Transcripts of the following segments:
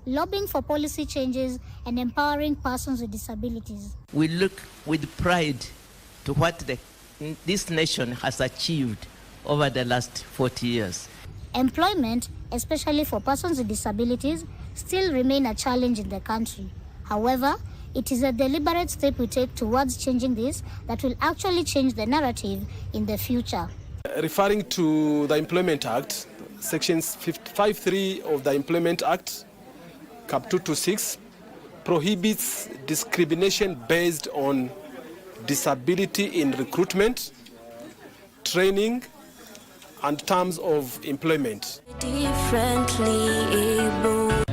lobbying for policy changes, and empowering persons with disabilities. We look with pride to what this nation has achieved over the last 40 years. Employment, especially for persons with disabilities, still remain a challenge in the country. However, it is a deliberate step we take towards changing this that will actually change the narrative in the future. Referring to the Employment Act, Sections 5.3 of the Employment Act, Cap 226, prohibits discrimination based on disability in recruitment, training, and terms of employment. Differently able.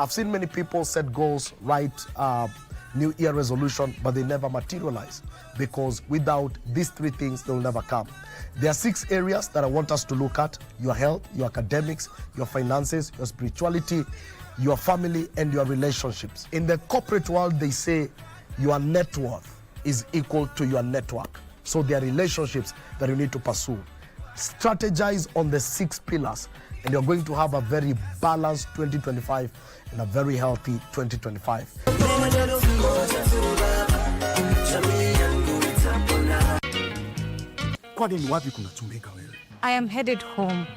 I've seen many people set goals, write New Year resolution, but they never materialize because without these three things, they will never come. There are 6 areas that I want us to look at: your health, your academics, your finances, your spirituality, your family, and your relationships. In the corporate world, they say your net worth is equal to your network. So there are relationships that you need to pursue. Strategize on the 6 pillars, and you're going to have a very balanced 2025 and a very healthy 2025. I am headed home.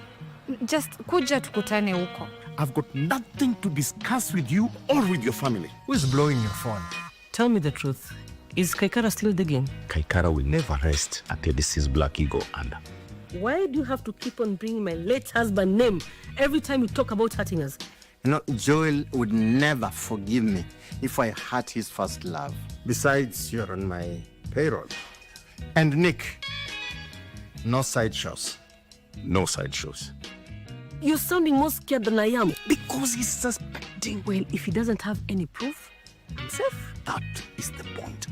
Just kuja tukutane huko. I've got nothing to discuss with you or with your family. Who is blowing your phone? Tell me the truth. Is Kaikara still digging? Kaikara will never rest until this is Black Eagle under. Why do you have to keep on bringing my late husband's name every time you talk about hurting us? You know, Joel would never forgive me if I hurt his first love. Besides, you're on my payroll. And Nick, no sideshows. No sideshows. You're sounding more scared than I am. Because he's suspecting. Well, if he doesn't have any proof, I'm safe. That is the point.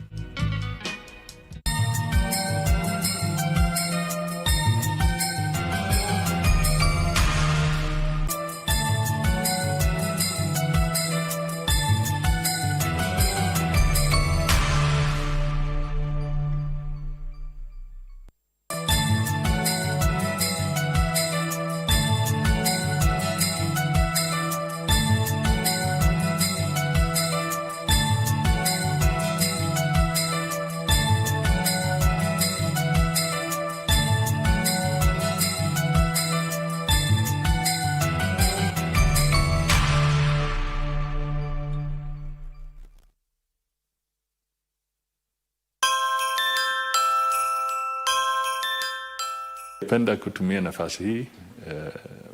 Napenda kutumia nafasi hii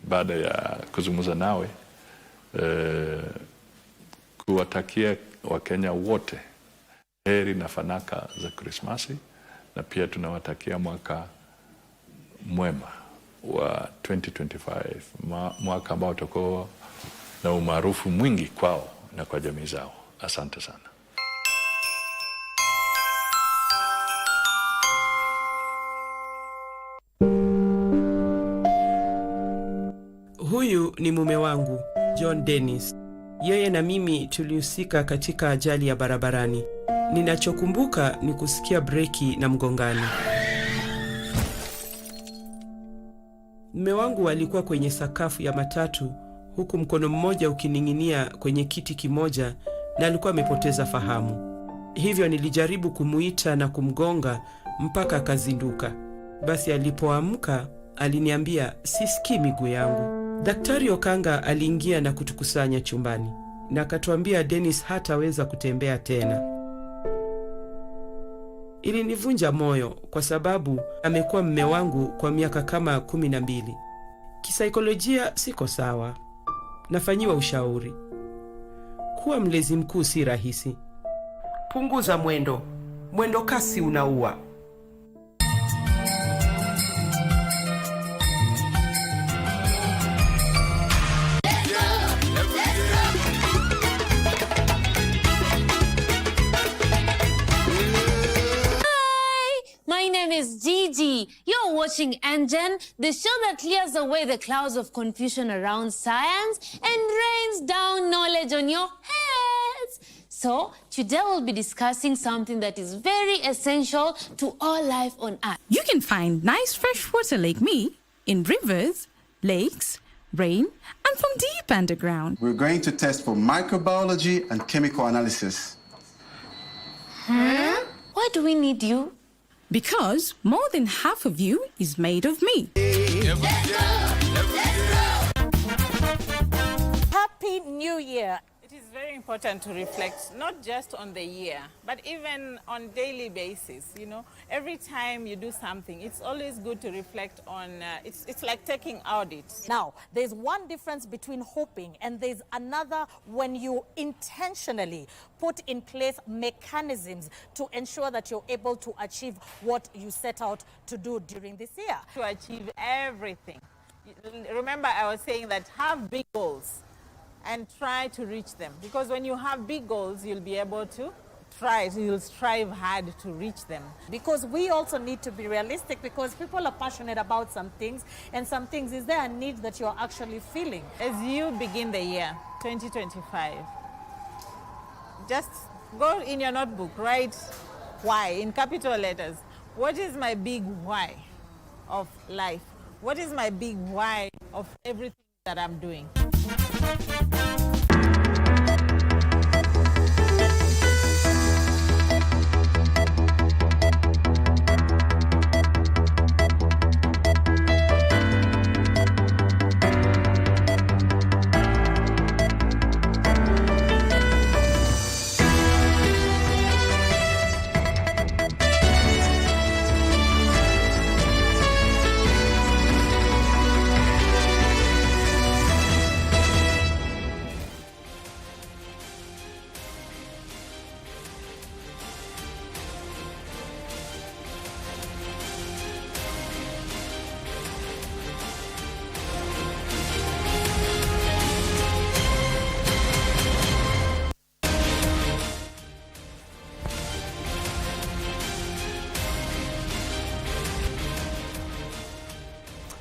baada ya kuzungumza nawe kuwatakia Wakenya wote heri na fanaka za Krismasi, na pia tunawatakia mwaka mwema wa 2025, mwaka ambao utakuwa na umaarufu mwingi kwao na kwa jamii zao. Asante sana. Huyu ni mume wangu, John Dennis. Yeye na mimi tulihusika katika ajali ya barabarani. Ninachokumbuka ni kusikia breki na mgongano. Mume wangu alikuwa kwenye sakafu ya matatu, huku mkono mmoja ukining'inia kwenye kiti kimoja, na alikuwa amepoteza fahamu. Hivyo nilijaribu kumuita na kumgonga mpaka akazinduka. Basi alipoamka aliniambia sisikii miguu yangu. Daktari Okanga aliingia na kutukusanya chumbani na akatuambia Dennis hataweza kutembea tena. Ilinivunja moyo kwa sababu amekuwa mume wangu kwa miaka kama 12. Kisaikolojia siko sawa. Nafanyiwa ushauri. Kuwa mlezi mkuu si rahisi. Punguza mwendo. Mwendo kasi unaua. My name is Gigi. You're watching Engine, the show that clears away the clouds of confusion around science and rains down knowledge on your heads. So, today we'll be discussing something that is very essential to all life on Earth. You can find nice fresh water like me in rivers, lakes, rain, and from deep underground. We're going to test for microbiology and chemical analysis. Why do we need you? Because more than half of you is made of me. Happy New Year. It is very important to reflect not just on the year, but even on daily basis. You know, every time you do something, it's always good to reflect on. It's like taking audits. Now, there's one difference between hoping and there's another when you intentionally put in place mechanisms to ensure that you're able to achieve what you set out to do during this year. To achieve everything. Remember, I was saying that have big goals and try to reach them. Because when you have big goals, you'll be able to you'll strive hard to reach them. Because we also need to be realistic, because people are passionate about some things, and some things, is there a need that you're actually feeling? As you begin the year, 2025, just go in your notebook, write why in capital letters. What is my big why of life? What is my big why of everything that I'm doing?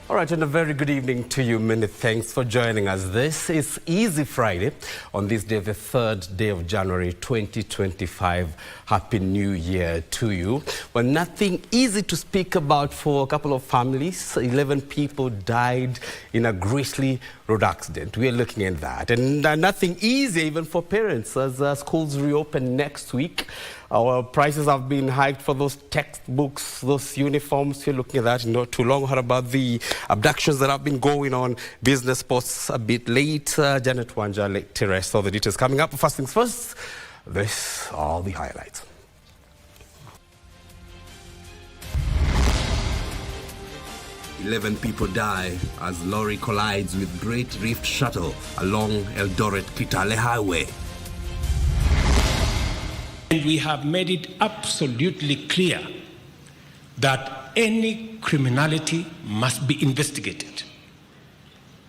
All right, and a very good evening to you. Many thanks for joining us. This is Easy Friday on this day, the 3rd day of January 2025. Happy New Year to you. Well, nothing easy to speak about for a couple of families. 11 people died in a grisly road accident. We are looking at that. And nothing easy even for parents as schools reopen next week. Our prices have been hiked for those textbooks, those uniforms. We're looking at that not too long. How about the abductions that have been going on? Business Posts a bit late. Janet Wanja, late to rest. All the details coming up. First things first, this are all the highlights. Eleven people die as lorry collides with Great Rift Shuttle along Eldoret-Kitale Highway. And we have made it absolutely clear that any criminality must be investigated,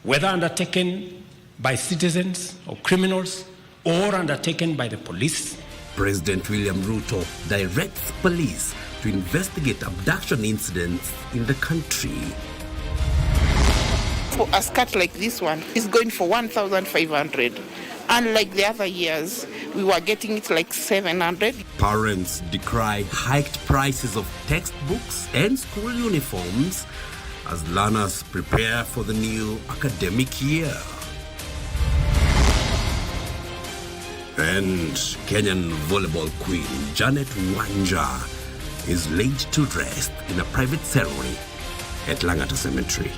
whether undertaken by citizens or criminals or undertaken by the police. President William Ruto directs police to investigate abduction incidents in the country. For a skirt like this one, it's going for 1,500. Unlike the other years, we were getting it like 700. Parents decry hiked prices of textbooks and school uniforms as learners prepare for the new academic year. And Kenyan volleyball queen Janet Wanja is laid to rest in a private ceremony at Langata Cemetery.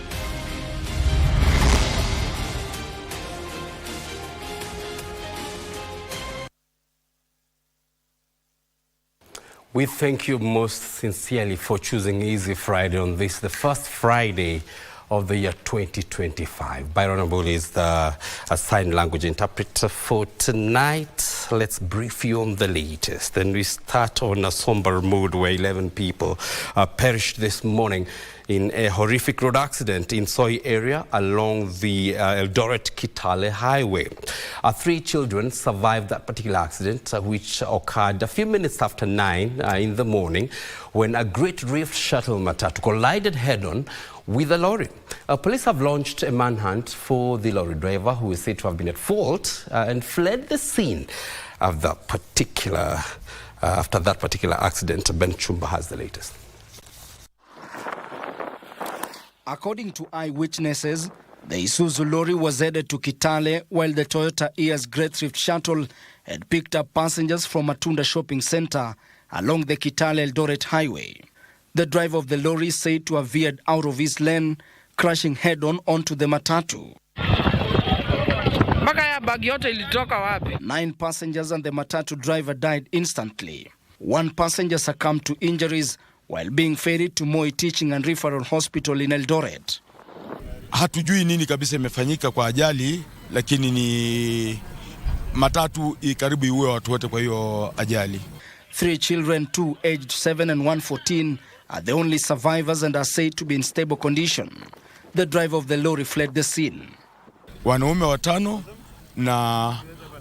We thank you most sincerely for choosing Easy Friday on this, the first Friday of the year 2025. Byron Abuli is the sign language interpreter for tonight. Let's brief you on the latest. And we start on a somber mood where 11 people perished this morning in a horrific road accident in Soi area along the Eldoret-Kitale highway. 3 children survived that particular accident, which occurred a few minutes after 9 in the morning when a Great Reef shuttle matatu collided head-on with a lorry. Police have launched a manhunt for the lorry driver, who is said to have been at fault and fled the scene of the particular, after that particular accident. Ben Chumba has the latest. According to eyewitnesses, the Isuzu lorry was headed to Kitale while the Toyota Ias Great Rift shuttle had picked up passengers from Matunda shopping center along the Kitale-Eldoret highway. The driver of the lorry is said to have veered out of his lane, crashing head-on onto the matatu. 9 passengers and the matatu driver died instantly. 1 passenger succumbed to injuries while being ferried to Moi Teaching and Referral Hospital in Eldoret. Hatujui nini kabisa imefanyika kwa ajali, lakini ni matatu karibu iue watu wote kwa hiyo ajali. 3 children, 2 aged 7 and 1 14, are the only survivors and are said to be in stable condition. The driver of the lorry fled the scene. Wanaume 5 na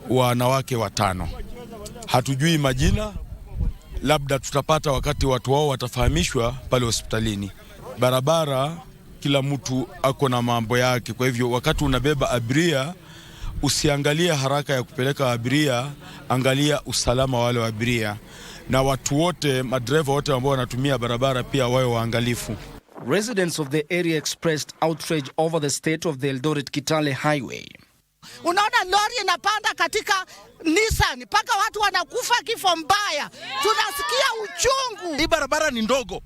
wanawake 5. Hatujui majina, labda tutapata wakati watu wao watafahamishwa pale hospitalini. Barabara kila mtu ako na mambo yake, kwa hivyo wakati unabeba abiria usiangalie haraka ya kupeleka abiria, angalia usalama wale wa abiria, na watu wote, madereva wote ambao wanatumia barabara pia wawe waangalifu. Residents of the area expressed outrage over the state of the Eldoret-Kitale highway. Unaona lori inapanda katika Nissan mpaka watu wanakufa kifo mbaya. Tunasikia uchungu. Hii barabara ni ndogo.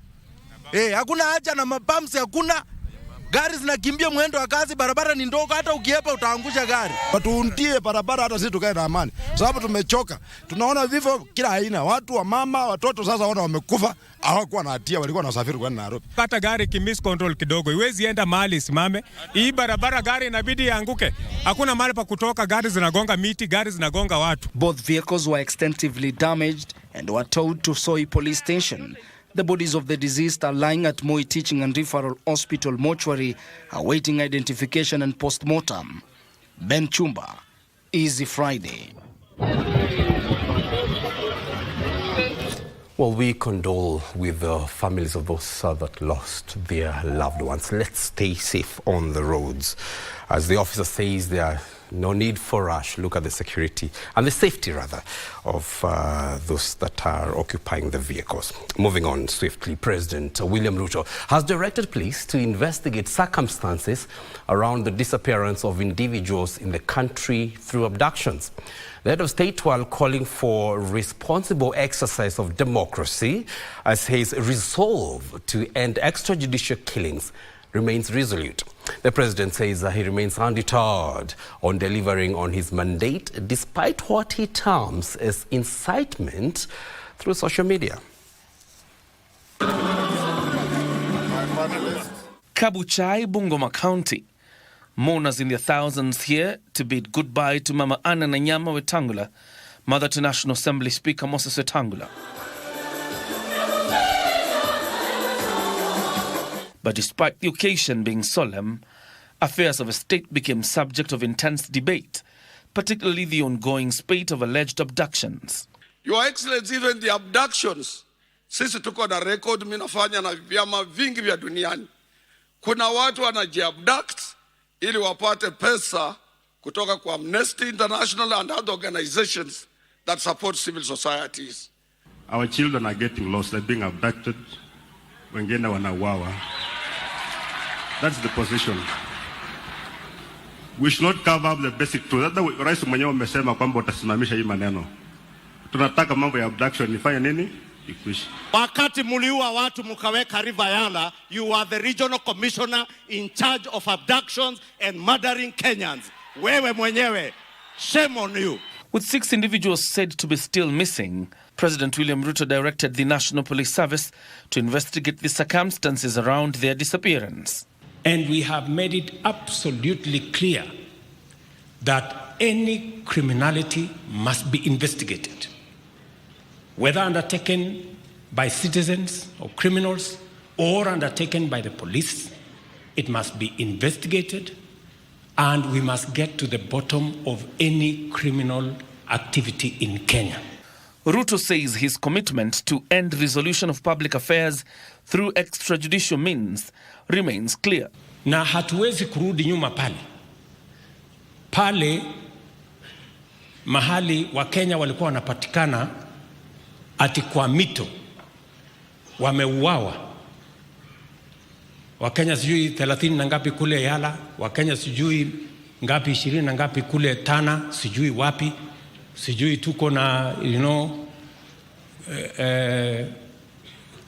Hakuna haja na mapamsi, hakuna gari zinakimbia mwendo wa kasi, barabara ni ndogo, hata ukiepa utaangusha gari. Watuuntie barabara hata sisi tukae na amani. Sababu tumechoka. Tunaona vifo kila aina. Watu wa mama, watoto sasa wana wamekufa, hawakuwa na hatia, walikuwa wanasafiri kwenda Nairobi. Kata gari kimis control kidogo, iwezi enda mahali simame. Hii barabara gari inabidi ianguke. Hakuna mahali pa kutoka, gari zinagonga miti, gari zinagonga watu. Both vehicles were extensively damaged and were towed to Soi police station. The bodies of the deceased are lying at Moi Teaching and Referral Hospital mortuary, awaiting identification and post-mortem. Ben Chumba, Easy Friday. Well, we condole with the families of those that lost their loved ones. Let's stay safe on the roads. As the officer says, there are no need for rush. Look at the security and the safety, rather, of those that are occupying the vehicles. Moving on swiftly, President William Ruto has directed police to investigate circumstances around the disappearance of individuals in the country through abductions. The head of state, while calling for responsible exercise of democracy, as his resolve to end extrajudicial killings remains resolute. The president says that he remains undeterred on delivering on his mandate, despite what he terms as incitement through social media. Kabuchai, Bungoma County. Mourners in their thousands here to bid goodbye to Mama Anna Nanyama Wetangula, mother to National Assembly Speaker Moses Wetangula. But despite the occasion being solemn, affairs of a state became subject of intense debate, particularly the ongoing spate of alleged abductions. Your Excellency, even the abductions, sisi tuko na record minafanya na vyama vingi vya duniani. Kuna watu wanajiabduct ili wapate pesa kutoka kwa Amnesty International and other organizations that support civil societies. Our children are getting lost, they're being abducted, wengine wanauawa. That's the position. We should not cover up the basic truth. That's the rais mwenyewe amesema kwamba utasimamisha hii maneno. Tunataka mambo ya abduction ifanye nini? Ikwishi. Wakati muliua watu mukaweka River Yala, you are the regional commissioner in charge of abductions and murdering Kenyans. Wewe mwenyewe, shame on you. With 6 individuals said to be still missing, President William Ruto directed the National Police Service to investigate the circumstances around their disappearance. And we have made it absolutely clear that any criminality must be investigated, whether undertaken by citizens or criminals or undertaken by the police. It must be investigated, and we must get to the bottom of any criminal activity in Kenya. Ruto says his commitment to end resolution of public affairs through extrajudicial means remains clear. Na hatuwezi kurudi nyuma pale mahali Wakenya walikuwa wanapatikana ati kwa mito wameuawa. Wakenya sijui 30 na ngapi kule Yala, Wakenya sijui ngapi 20 na ngapi kule Tana, sijui wapi, sijui tuko na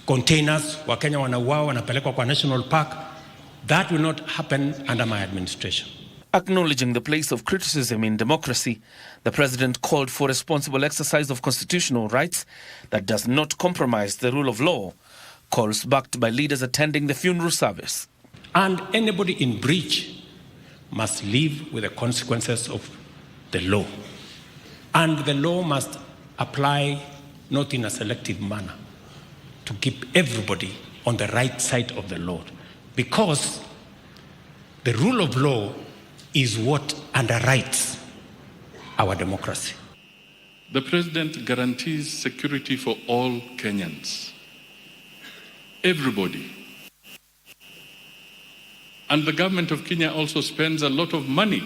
containers, Wakenya wanauawa wanapelekwa kwa National Park. That will not happen under my administration. Acknowledging the place of criticism in democracy, the president called for responsible exercise of constitutional rights that does not compromise the rule of law, calls backed by leaders attending the funeral service. And anybody in breach must live with the consequences of the law. And the law must apply not in a selective manner, to keep everybody on the right side of the law. Because the rule of law is what underwrites our democracy. The president guarantees security for all Kenyans, everybody. And the government of Kenya also spends a lot of money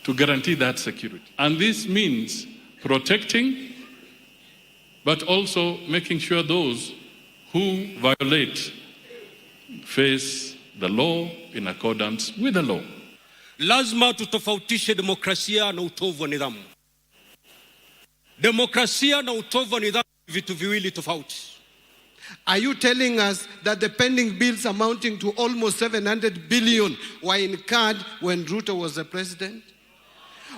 to guarantee that security. And this means protecting, but also making sure those who violate face the law in accordance with the law. Lazima tutofautishe demokrasia na utovu wa nidhamu. Demokrasia na utovu wa nidhamu vitu viwili tofauti. Are you telling us that the pending bills amounting to almost 700 billion were incurred when Ruto was the president?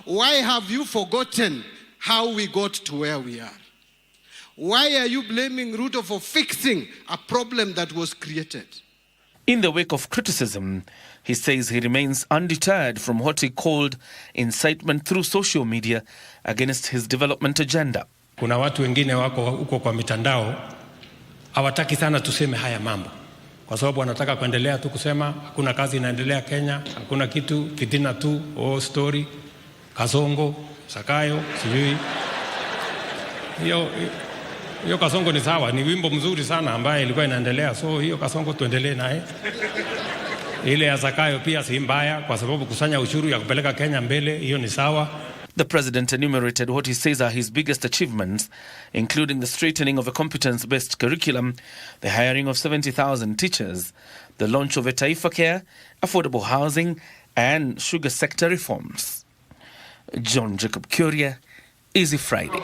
Why have you forgotten how we got to where we are? Why are you blaming Ruto for fixing a problem that was created? In the wake of criticism, he says he remains undeterred from what he called incitement through social media against his development agenda. Kuna watu wengine wako huko kwa mitandao hawataki sana tuseme haya mambo, kwa sababu wanataka kuendelea tu kusema hakuna kazi inaendelea Kenya, hakuna kitu, fitina tu, story, Kasongo, Sakayo, sijui. Hiyo Kasongo ni sawa, ni wimbo mzuri sana ambaye ilikuwa inaendelea, so hiyo Kasongo tuendelee naye. Ile ya Sakayo pia si mbaya kwa sababu kusanya ushuru ya kupeleka Kenya mbele, hiyo ni sawa. The president enumerated what he says are his biggest achievements, including the straightening of a competence-based curriculum, the hiring of 70,000 teachers, the launch of a Taifa Care, affordable housing, and sugar sector reforms. John Jacob Kuria, Easy Friday.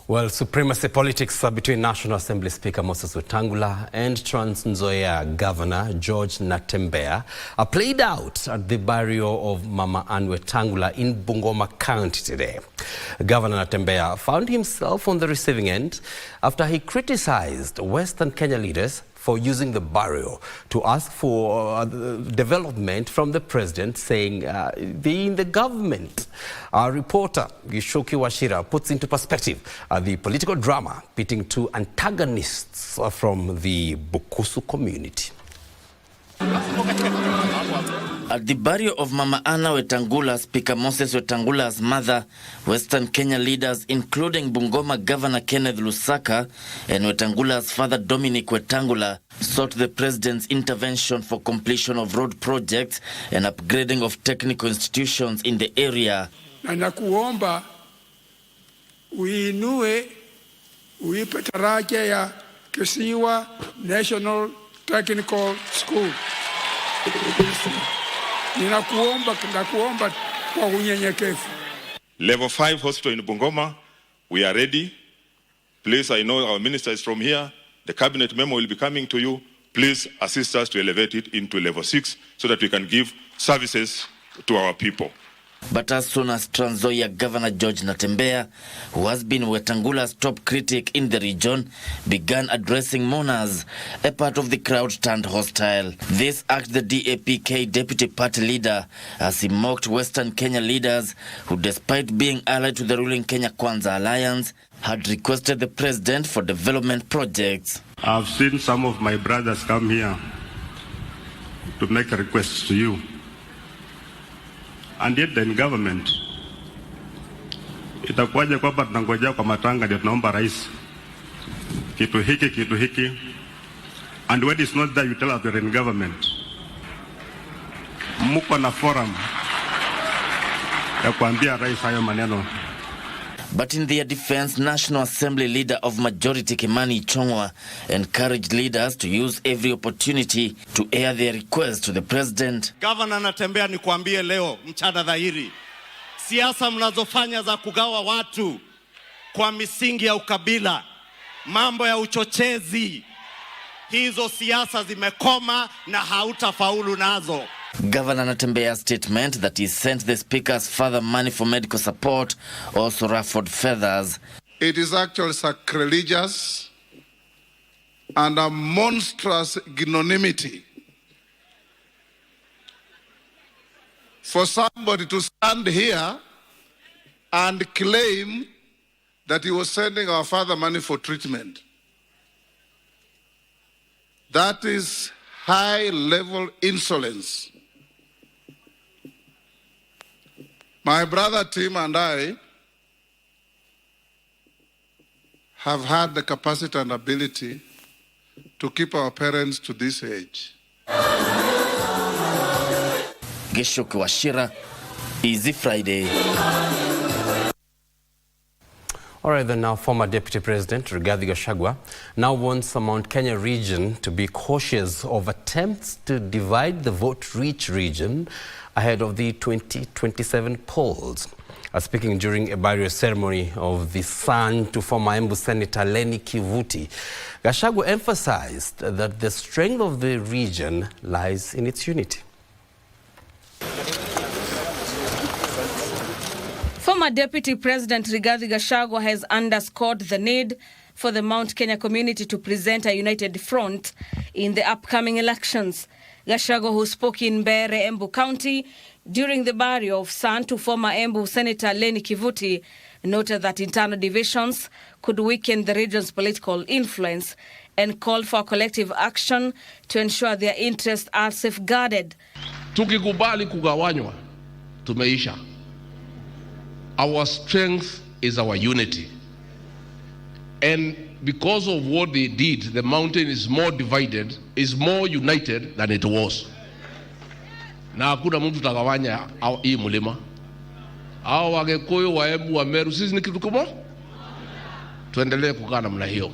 Well, supremacy politics between National Assembly Speaker Moses Wetangula and Trans Nzoia Governor George Natembeya are played out at the burial of Mama Anne Wetangula in Bungoma County today. Governor Natembeya found himself on the receiving end after he criticized Western Kenya leaders for using the burial to ask for development from the president, saying they in the government. Our reporter Gishoki Washira puts into perspective the political drama pitting two antagonists from the Bukusu community. At the burial of Mama Anna Wetangula, Speaker Moses Wetangula's mother, Western Kenya leaders including Bungoma Governor Kenneth Lusaka and Wetangula's father Dominic Wetangula sought the president's intervention for completion of road projects and upgrading of technical institutions in the area. Na nakuomba uinue uipe taraja ya Kisiwa National Technical School. Ninakuomba kwa unyenyekevu. Level 5 hospital in Bungoma, we are ready. Please, I know our minister is from here. The cabinet memo will be coming to you. Please assist us to elevate it into level 6 so that we can give services to our people. But as soon as Trans Nzoia Governor George Natembeya, who has been Wetangula's top critic in the region, began addressing mourners, a part of the crowd turned hostile. This act the DAP-K deputy party leader as he mocked Western Kenya leaders who, despite being allied to the ruling Kenya Kwanza alliance, had requested the president for development projects. I've seen some of my brothers come here to make a request to you. And yet they're in government. Itakuwaje kwamba tunangojea kwa matanga ndio tunaomba rais kitu hiki. And when it's not there, you tell us you're in government. Muko na forum ya kuambia rais hayo maneno. But in their defense, National Assembly Leader of Majority Kimani Ichung'wah encouraged leaders to use every opportunity to air their request to the president. Governor Natembeya, nikuambie leo mchana dhahiri, siasa mnazofanya za kugawa watu kwa misingi ya ukabila, mambo ya uchochezi, hizo siasa zimekoma na hautafaulu nazo. Governor Natembeya's statement that he sent the speaker's father money for medical support also ruffled feathers. It is actually sacrilegious and a monstrous ignominy for somebody to stand here and claim that he was sending our father money for treatment. That is high-level insolence. My brother Tim and I have had the capacity and ability to keep our parents to this age. Geshoki Washira, Easy Friday. All right, then now former Deputy President Rigathi Gachagua now wants the Mount Kenya region to be cautious of attempts to divide the vote-rich region ahead of the 2027 polls. Speaking during a burial ceremony of the son to former Embu Senator Lenny Kivuti, Gachagua emphasized that the strength of the region lies in its unity. Former Deputy President Rigathi Gachagua has underscored the need for the Mount Kenya community to present a united front in the upcoming elections. Gachagua, who spoke in Mbeere, Embu County, during the burial of son to former Embu Senator Lenny Kivuti, noted that internal divisions could weaken the region's political influence and called for collective action to ensure their interests are safeguarded. Tukikubali kugawanywa, tumeisha. Our strength is our unity. And because of what they did, the mountain is more divided, is more united than it was. Na hakuna mtu tagawanya hii mulima. Hao Wagikuyu, Waembu, Wameru, sisi ni kitu kimoja. Tuendelee kukaa namna hiyo.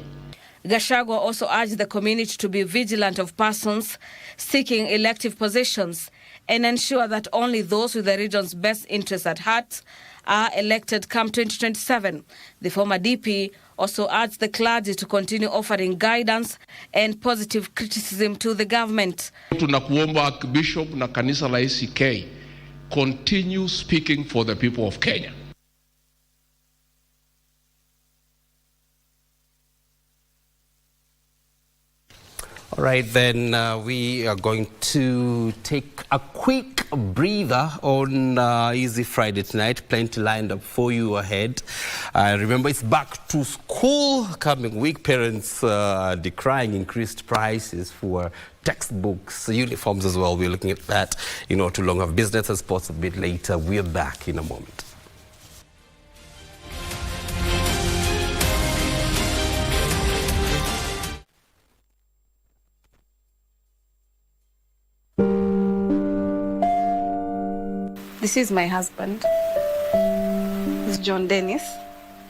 Gachagua also urged the community to be vigilant of persons seeking elective positions and ensure that only those with the region's best interests at heart are elected come 2027. The former DP also urged the clergy to continue offering guidance and positive criticism to the government. Tunakuomba Bishop na kanisa la ACK continue speaking for the people of Kenya. All right, then we are going to take a quick breather on Easy Friday tonight. Plenty lined up for you ahead. Remember, it's back to school coming week. Parents decrying increased prices for textbooks, uniforms as well. We're looking at that. Not too long of business and sports a bit later. We're back in a moment. This is my husband. He's John Dennis.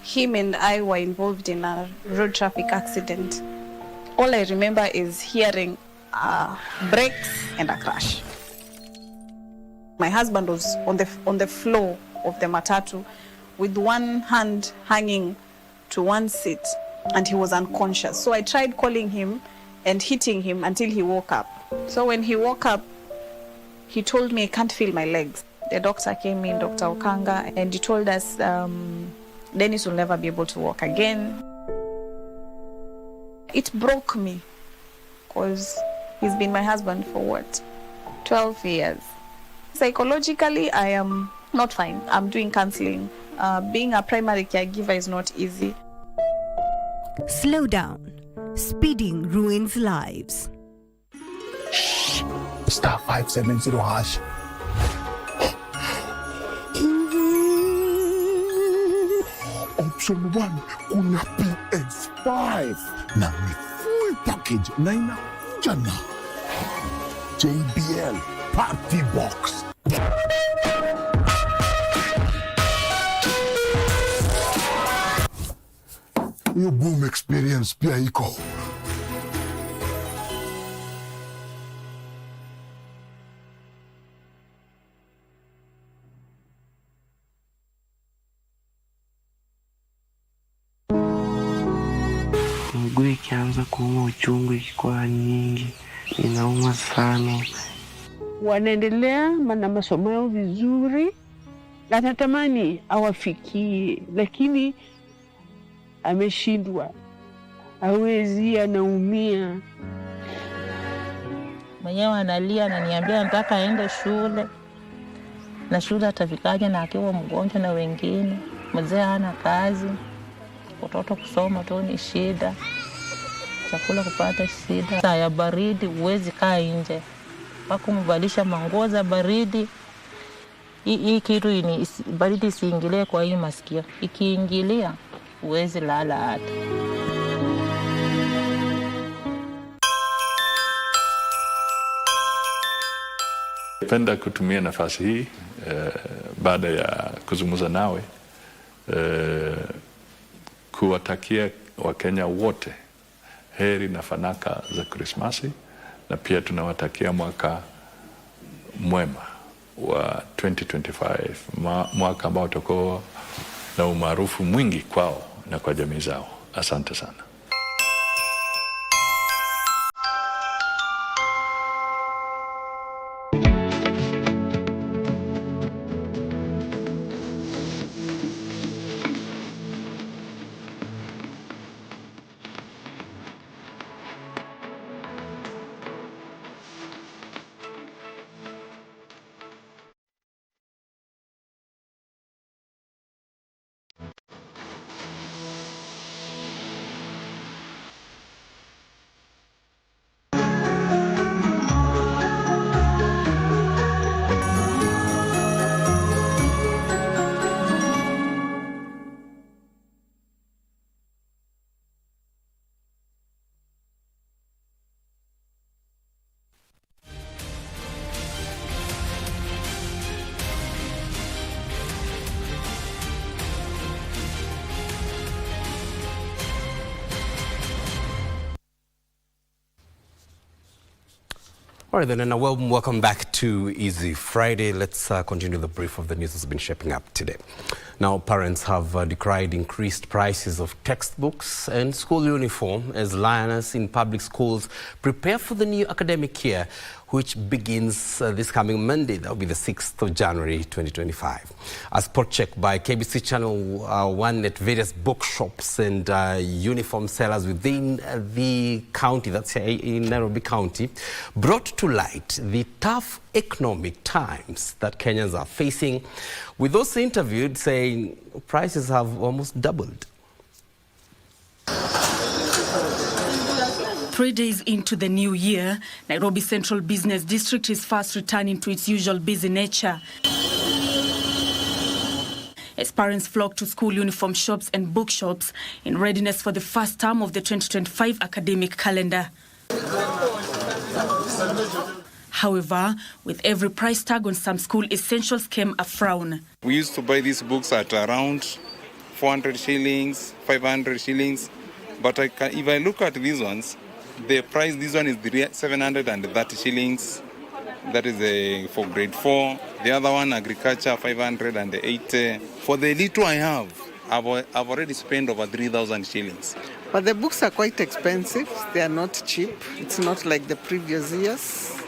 Him and I were involved in a road traffic accident. All I remember is hearing brakes and a crash. My husband was on the floor of the matatu with one hand hanging to one seat, and he was unconscious. So I tried calling him and hitting him until he woke up. So when he woke up, he told me, I can't feel my legs. The doctor came in, Dr. Okanga, and he told us Dennis will never be able to walk again. It broke me because he's been my husband for 12 years. Psychologically, I am not fine. I'm doing counseling. Being a primary caregiver is not easy. Slow down. Speeding ruins lives. Shh. Star 570 hash. Option 1 kuna PS5 na ni full package na inakuja na JBL Party Box. Your boom experience pia iko. Mguu ikianza kuuma, uchungu ikikuwa nyingi, inauma sana. Wanaendelea na masomo yao vizuri, na natamani awafikie, lakini ameshindwa. Hawezi, anaumia. Mwenyewe analia, ananiambia nataka aende shule. Na shule atafikaje na akiwa mgonjwa na wengine? Mzee hana kazi. Watoto kusoma tu ni shida. Chakula kupata shida. Saa ya baridi huwezi kaa nje. Mpaka umvalisha manguo za baridi. Hii kitu baridi isiingilie kwa hii masikio. Ikiingilia huwezi lala hata. Napenda kutumia nafasi hii baada ya kuzungumza nawe kuwatakia Wakenya wote heri na fanaka za Krismasi, na pia tunawatakia mwaka mwema wa 2025, mwaka ambao utakuwa na umaarufu mwingi kwao na kwa jamii zao. Asante sana. All right, then, and a warm welcome back to Easy Friday. Let's continue the brief of the news that's been shaping up today. Now, parents have decried increased prices of textbooks and school uniform as learners in public schools prepare for the new academic year, which begins this coming Monday. That will be the 6th of January, 2025. A spot check by KBC Channel 1 at various bookshops and uniform sellers within the county, that's in Nairobi County, brought to light the tough economic times that Kenyans are facing, with those interviewed saying prices have almost doubled. 3 days into the new year, Nairobi Central Business District is fast returning to its usual busy nature, as parents flock to school uniform shops and bookshops in readiness for the first term of the 2025 academic calendar. However, with every price tag on some school essentials came a frown. We used to buy these books at around 400 shillings, 500 shillings, but if I look at these ones, the price, this one is 730 shillings. That is for grade 4. The other one, agriculture, 580. For the little I have, I've already spent over 3,000 shillings. But the books are quite expensive. They are not cheap. It's not like the previous years.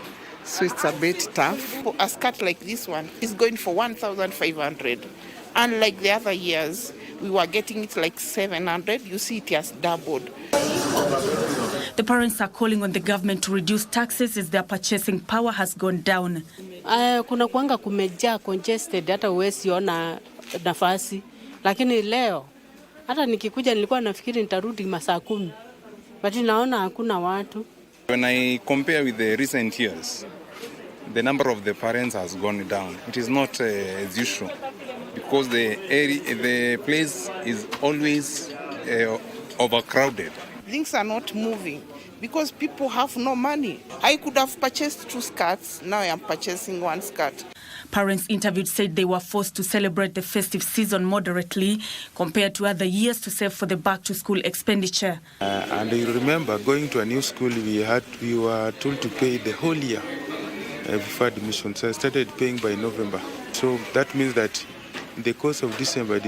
so it's a bit tough. A skirt like this one is going for 1,500. Unlike the other years, we were getting it like 700. You see it has doubled. The parents are calling on the government to reduce taxes as their purchasing power has gone down. Kuna kuanga kumejaa congested, hata uwezi ona nafasi. Lakini leo, hata nikikuja nilikuwa nafikiri nitarudi masaa 10. But naona hakuna watu. When I compare with the recent years, the number of the parents has gone down. It is not as usual because the place is always overcrowded. Things are not moving because people have no money. I could have purchased 2 skirts, now I am purchasing 1 skirt. Parents interviewed said they were forced to celebrate the festive season moderately compared to other years to save for the back-to-school expenditure. And you remember, going to a new school, we were told to pay the whole year before admission. So I started paying by November. So that means that in the course of December,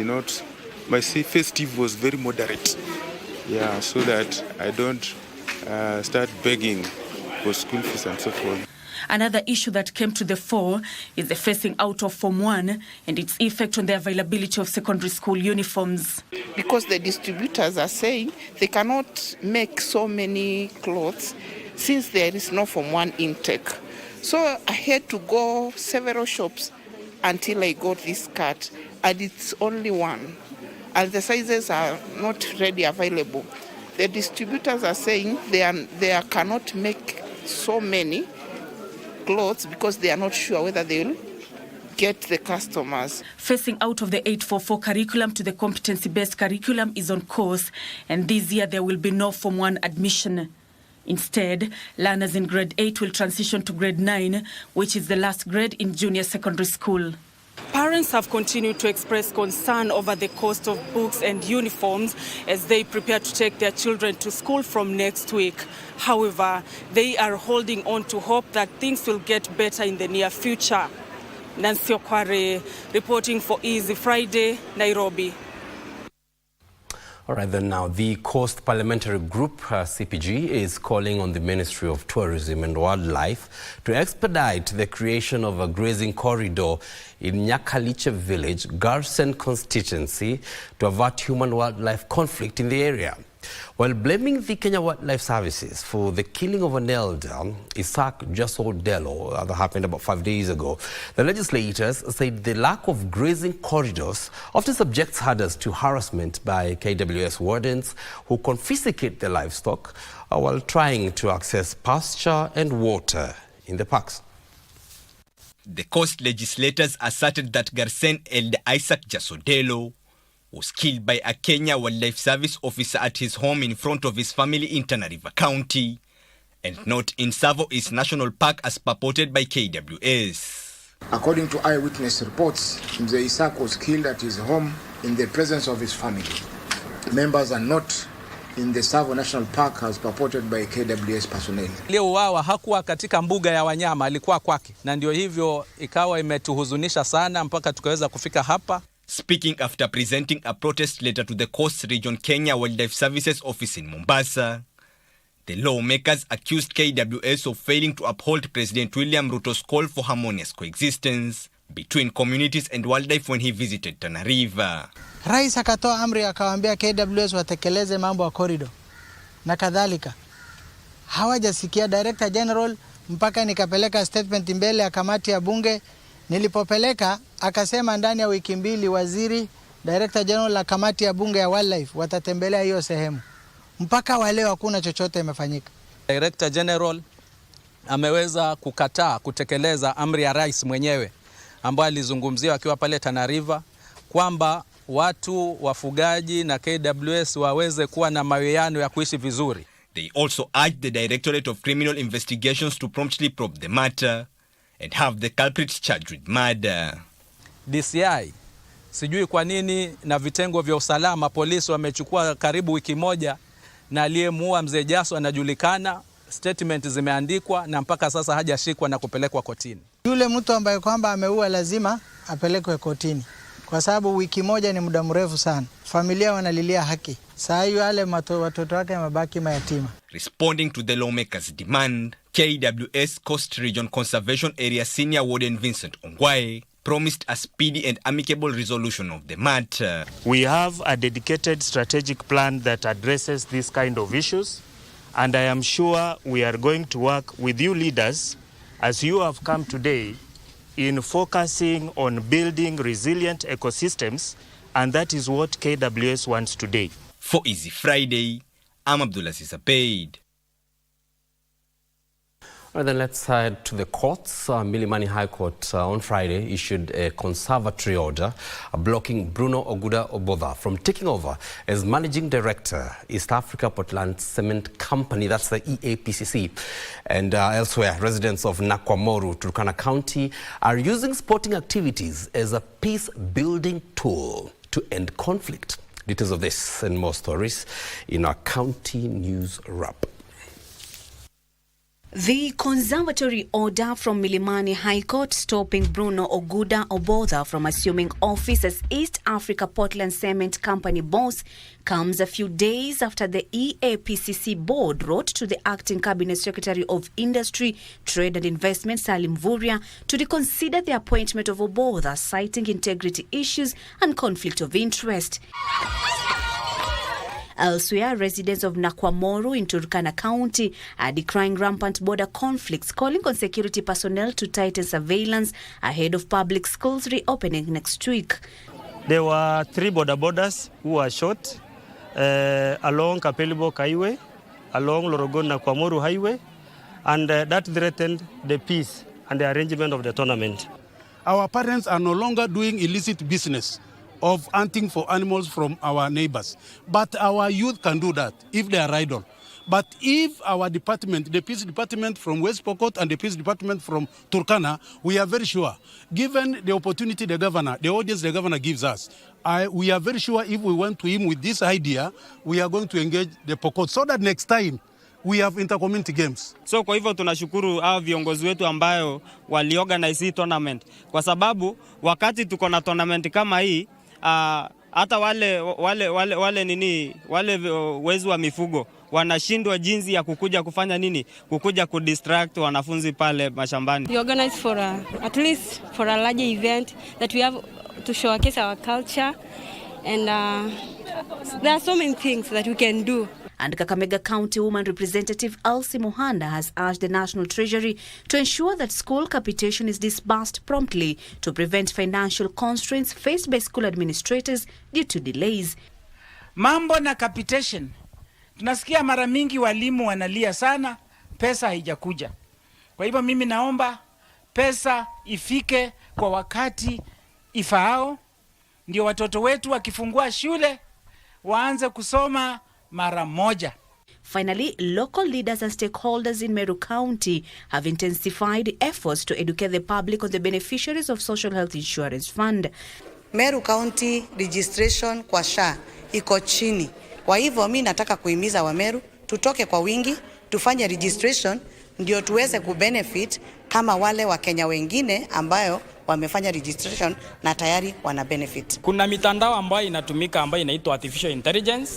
my festive was very moderate. Yeah, so that I don't start begging for school fees and so forth. Another issue that came to the fore is the phasing out of Form 1 and its effect on the availability of secondary school uniforms. Because the distributors are saying they cannot make so many clothes since there is no Form 1 intake. So I had to go several shops until I got this skirt, and it's only 1. And the sizes are not ready available. The distributors are saying they cannot make so many clothes because they are not sure whether they will get the customers. Phasing out of the 844 curriculum to the competency-based curriculum is on course, and this year there will be no Form 1 admission. Instead, learners in grade 8 will transition to grade 9, which is the last grade in junior secondary school. Parents have continued to express concern over the cost of books and uniforms as they prepare to take their children to school from next week. However, they are holding on to hope that things will get better in the near future. Nancy Okware reporting for Easy Friday, Nairobi. All right, then now, the Coast Parliamentary Group, CPG, is calling on the Ministry of Tourism and Wildlife to expedite the creation of a grazing corridor in Nyakaliche village, Garsen constituency, to avert human-wildlife conflict in the area. While blaming the Kenya Wildlife Services for the killing of an elder, Isaac Jasodelo, that happened about 5 days ago, the legislators said the lack of grazing corridors often subjects herders to harassment by KWS wardens who confiscate their livestock while trying to access pasture and water in the parks. The Coast legislators asserted that Garsen elder Isaac Jasodelo was killed by a Kenya Wildlife Service officer at his home in front of his family in Tana River County, and not in Savo East National Park as purported by KWS. According to eyewitness reports, Mzee Isaac was killed at his home in the presence of his family. Members are not in the Savo National Park as purported by KWS personnel. Aliyeuawa hakuwa katika mbuga ya wanyama, alikuwa kwake, na ndio hivyo ikawa imetuhuzunisha sana mpaka tukaweza kufika hapa. Speaking after presenting a protest letter to the Coast Region Kenya Wildlife Services office in Mombasa, the lawmakers accused KWS of failing to uphold President William Ruto's call for harmonious coexistence between communities and wildlife when he visited Tana River. Rais akatoa amri akawaambia KWS watekeleze mambo ya corridor na kadhalika. Hawajasikia Director General mpaka nikapeleka statement mbele ya kamati ya bunge. Nilipopeleka akasema ndani ya wiki 2 waziri Director General la kamati ya bunge ya wildlife watatembelea hiyo sehemu. Mpaka wale hakuna chochote imefanyika. Director General ameweza kukataa kutekeleza amri ya rais mwenyewe ambaye alizungumzia akiwa pale Tana River kwamba watu wafugaji na KWS waweze kuwa na mawiano ya kuishi vizuri. They also urged the Directorate of Criminal Investigations to promptly probe the matter and have the culprits charged with murder. DCI, sijui kwa nini na vitengo vya usalama polisi wamechukua karibu wiki moja na aliyemuua mzee Jaso anajulikana, statement zimeandikwa na mpaka sasa hajashikwa na kupelekwa kotini. Yule mtu ambaye kwamba ameua lazima apelekwe kotini kwa sababu wiki moja ni muda mrefu sana. Familia wanalilia haki. Saa hiyo wale watoto wake mabaki mayatima. Responding to the lawmakers' demand, KWS Coast Region Conservation Area Senior Warden Vincent Ongwae promised a speedy and amicable resolution of the matter. We have a dedicated strategic plan that addresses these kind of issues, and I am sure we are going to work with you leaders as you have come today in focusing on building resilient ecosystems, and that is what KWS wants today. For Easy Friday, I'm Ilesi Sapeid. Well, then let's head to the courts. Milimani High Court on Friday issued a conservatory order blocking Bruno Oguda Obotha from taking over as Managing Director, East Africa Portland Cement Company, that's the EAPCC. And elsewhere, residents of Nakwamoru, Turkana County, are using sporting activities as a peace-building tool to end conflict. Details of this and more stories in our county news wrap. The conservatory order from Milimani High Court stopping Bruno Oguda Obotha from assuming office as East Africa Portland Cement Company boss comes a few days after the EAPCC board wrote to the acting Cabinet Secretary of Industry, Trade and Investment, Salim Vuria, to reconsider the appointment of Obotha, citing integrity issues and conflict of interest. Elsewhere, residents of Nakwamoru in Turkana County are decrying rampant border conflicts, calling on security personnel to tighten surveillance ahead of public schools reopening next week. There were 3 borders who were shot along Kapelibok Highway, along Lorogon-Nakwamoru Highway, and that threatened the peace and the arrangement of the tournament. Our parents are no longer doing illicit business of hunting for animals from our neighbors. But our youth can do that if they are idle. But if our department, the peace department from West Pokot and the peace department from Turkana, we are very sure, given the opportunity the governor, the audience the governor gives us, we are very sure if we went to him with this idea, we are going to engage the Pokot so that next time we have intercommunity games. So kwa hivyo tunashukuru hao viongozi wetu ambayo waliorganize hii tournament. Kwa sababu wakati tuko na tournament kama hii, hata wale wezi wa mifugo wanashindwa jinsi ya kukuja kufanya nini, kukuja kudistract wanafunzi pale mashambani. We organize for at least for a larger event that we have to showcase our culture, and there are so many things that we can do. And Kakamega County Woman Representative Elsie Mohanda has urged the National Treasury to ensure that school capitation is disbursed promptly to prevent financial constraints faced by school administrators due to delays. Mambo na capitation. Tunasikia mara mingi walimu wanalia sana, pesa haijakuja. Kwa hivyo mimi naomba pesa ifike kwa wakati ifaao, ndio watoto wetu wakifungua shule waanze kusoma mara moja. Finally, local leaders and stakeholders in Meru County have intensified efforts to educate the public on the beneficiaries of Social Health Insurance Fund. Meru County registration kwa SHA iko chini. Kwa hivyo mimi nataka kuhimiza wa Meru tutoke kwa wingi, tufanye registration ndio tuweze kubenefit kama wale wa Kenya wengine ambayo wamefanya registration na tayari wana benefit. Kuna mitandao ambayo inatumika ambayo inaitwa artificial intelligence,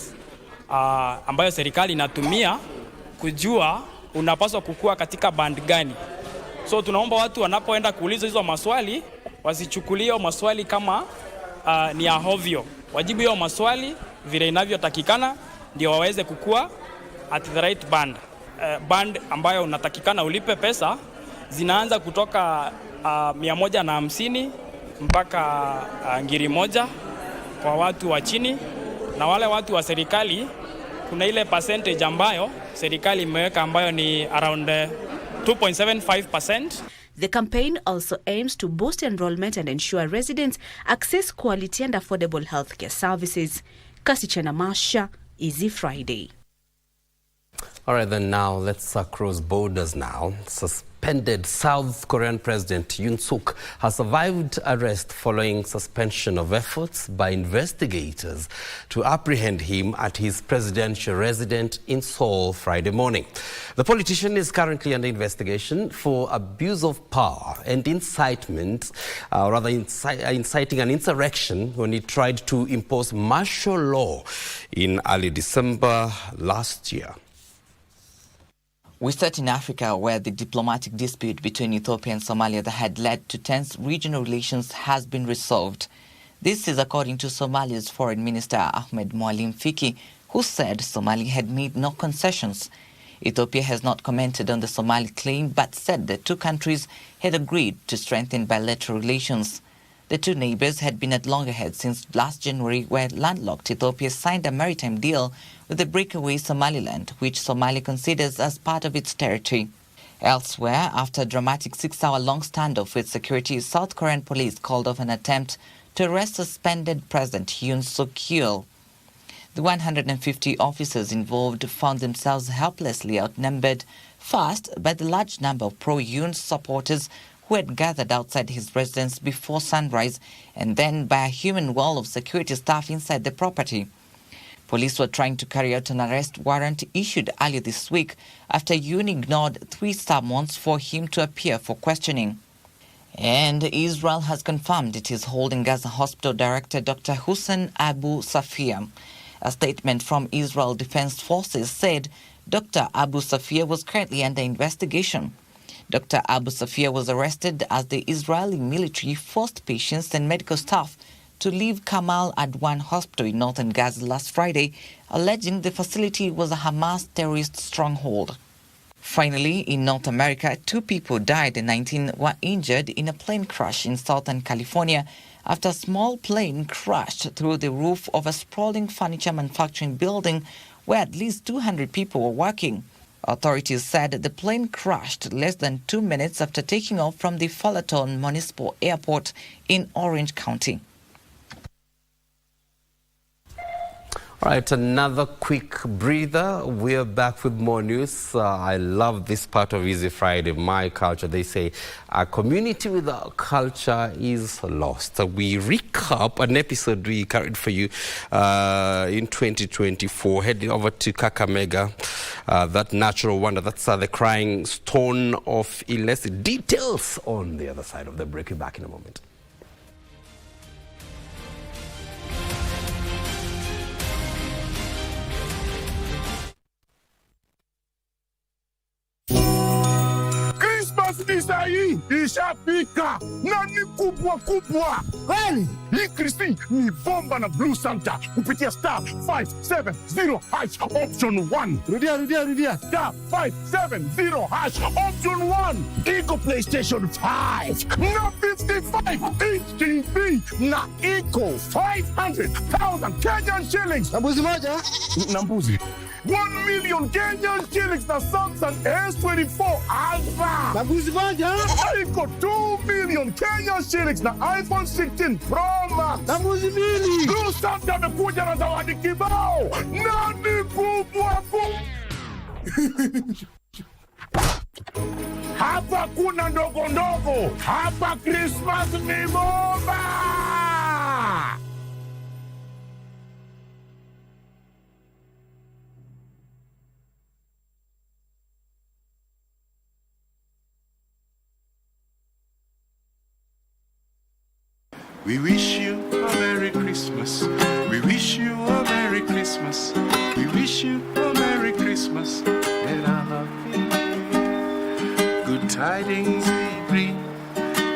ambayo serikali inatumia kujua unapaswa kukua katika band gani. So tunaomba watu wanapoenda kuuliza hizo maswali wasichukulie maswali kama ni ya hovyo. Wajibu hiyo maswali vile inavyotakikana ndio waweze kukua at the right band. Band ambayo unatakikana ulipe pesa zinaanza kutoka 150 mpaka ngiri moja kwa watu wa chini, na wale watu wa serikali kuna ile percentage ambayo serikali imeweka ambayo ni around 2.75%. The campaign also aims to boost enrollment and ensure residents access quality and affordable healthcare services. Kasichana Masha, Easy Friday. All right, then now let's cross borders now. Suspended South Korean President Yoon Suk has survived arrest following suspension of efforts by investigators to apprehend him at his presidential residence in Seoul Friday morning. The politician is currently under investigation for abuse of power and incitement, inciting an insurrection when he tried to impose martial law in early December last year. We start in Africa, where the diplomatic dispute between Ethiopia and Somalia that had led to tense regional relations has been resolved. This is according to Somalia's Foreign Minister Ahmed Mwalim Fiki, who said Somalia had made no concessions. Ethiopia has not commented on the Somali claim, but said the two countries had agreed to strengthen bilateral relations. The two neighbors had been at loggerheads since last January, where landlocked Ethiopia signed a maritime deal with the breakaway Somaliland, which Somalia considers as part of its territory. Elsewhere, after a dramatic 6-hour-long standoff with security, South Korean police called off an attempt to arrest suspended President Yoon Suk-yeol. The 150 officers involved found themselves helplessly outnumbered, first by the large number of pro-Yoon supporters who had gathered outside his residence before sunrise, and then by a human wall of security staff inside the property. Police were trying to carry out an arrest warrant issued earlier this week after Yoon ignored 3 summons for him to appear for questioning. And Israel has confirmed it is holding Gaza Hospital Director Dr. Hussein Abu Safia. A statement from Israel Defense Forces said Dr. Abu Safia was currently under investigation. Dr. Abu Safia was arrested as the Israeli military forced patients and medical staff to leave Kamal Adwan Hospital in northern Gaza last Friday, alleging the facility was a Hamas terrorist stronghold. Finally, in North America, 2 people died and 19 were injured in a plane crash in Southern California after a small plane crashed through the roof of a sprawling furniture manufacturing building where at least 200 people were working. Authorities said the plane crashed less than 2 minutes after taking off from the Fullerton Municipal Airport in Orange County. All right, another quick breather. We're back with more news. I love this part of Easy Friday, my culture. They say a community without culture is lost. We recap an episode we carried for you in 2024, heading over to Kakamega, that natural wonder. That's the crying stone of Ilesi. Details on the other side of the break. We'll be back in a moment. Visa hii ishafika na ni kubwa. Kweli? Hii Kristi ni bomba na Blue Santa kupitia star 570 hash option 1. Rudia. Star 570 hash option 1. Iko PlayStation 5 na 55 inch TV na iko 500,000 Kenyan shillings. Nambuzi moja? Nambuzi. 1 million Kenyan shillings na Samsung S24 Ultra. Nambuzi moja? Iko 2 million Kenyan shillings na iPhone 16 Pro Max. Nambuzi mbili. Blue Santa amekuja na zawadi kibao. Nani kubwa. Hapa kuna ndogo. Hapa Christmas ni bomba. We wish you a Merry Christmas. We wish you a Merry Christmas. We wish you a Merry Christmas and a happy New Year. Good tidings we bring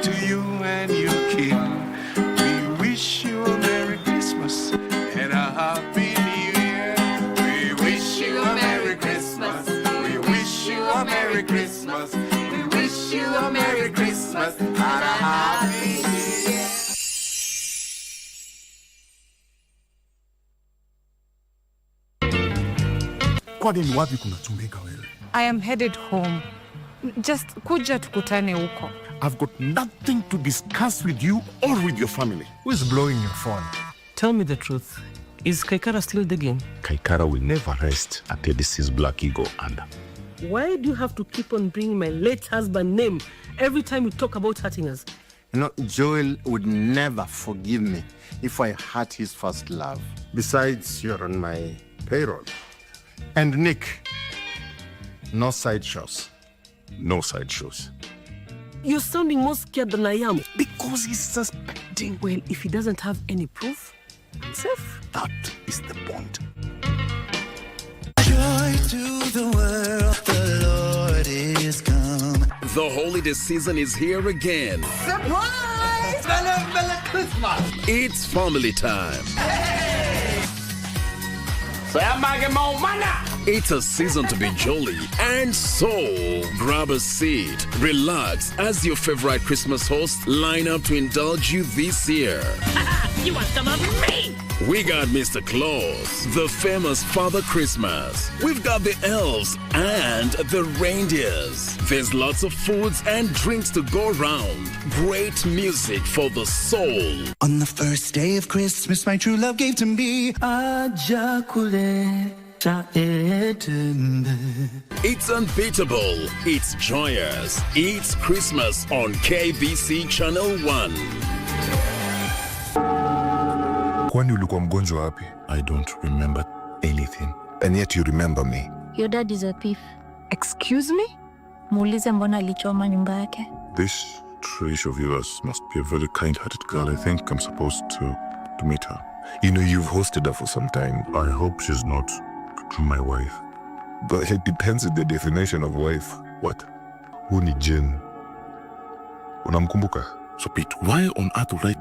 to you and your king. We wish you a Merry Christmas and a happy New Year. We wish you a Merry Christmas. We wish you a Merry Christmas. We wish you a Merry Christmas and a happy New Year. Kwani wapi kunatumika wewe? I am headed home. Just kuja tukutane huko. I've got nothing to discuss with you or with your family. Who is blowing your phone? Tell me the truth. Is Kaikara still digging? Kaikara will never rest until this is Black Eagle under. Why do you have to keep on bringing my late husband's name every time you talk about hurting us? You know, Joel would never forgive me if I hurt his first love. Besides, you're on my payroll. And Nick, no side shows. No side shows. You're sounding more scared than I am. Because he's suspecting. Well, if he doesn't have any proof, I'm safe. That is the point. Joy to the world, the Lord. holidays come. The holiday season is here again. Surprise! Merry Christmas! It's family time. It's a season to be jolly, and so grab a seat, relax as your favorite Christmas hosts line up to indulge you this year. You want some of me? We got Mr. Claus, the famous Father Christmas. We've got the elves and the reindeers. There's lots of foods and drinks to go around. Great music for the soul. On the first day of Christmas, my true love gave to me a chocolate. It's unbeatable. It's joyous. It's Christmas on KBC Channel 1. Kwani ulikuwa mgonjwa wapi? I don't remember anything. And yet you remember me. Your dad is a thief. Excuse me? Muulize mbona alichoma nyumba yake. This Trish of yours must be a very kind-hearted girl. I think I'm supposed to meet her. You know, you've hosted her for some time. I hope she's not my wife. But it depends on the definition of wife. What? Who ni Jen? Unamkumbuka? So Pete, why on earth would I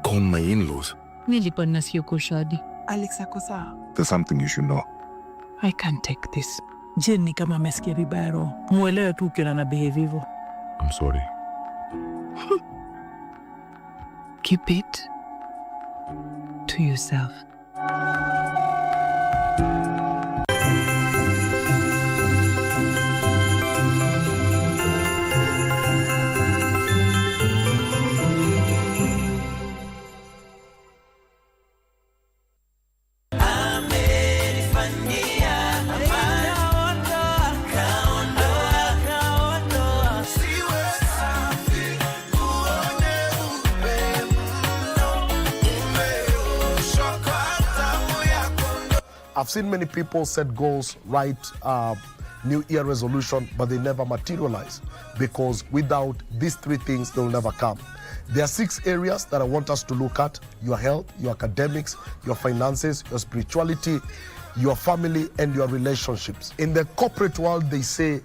call my in-laws? Nilipona sio kushadi. Alex ako sawa. There's something you should know. I can't take this. Jen ni kama amesikia vibaya roho. Muelewe tu ukiona na behave hivyo. I'm sorry. Keep it to yourself. I've seen many people set goals, write New Year resolution, but they never materialize because without these three things, they will never come. There are 6 areas that I want us to look at: your health, your academics, your finances, your spirituality, your family, and your relationships. In the corporate world, they say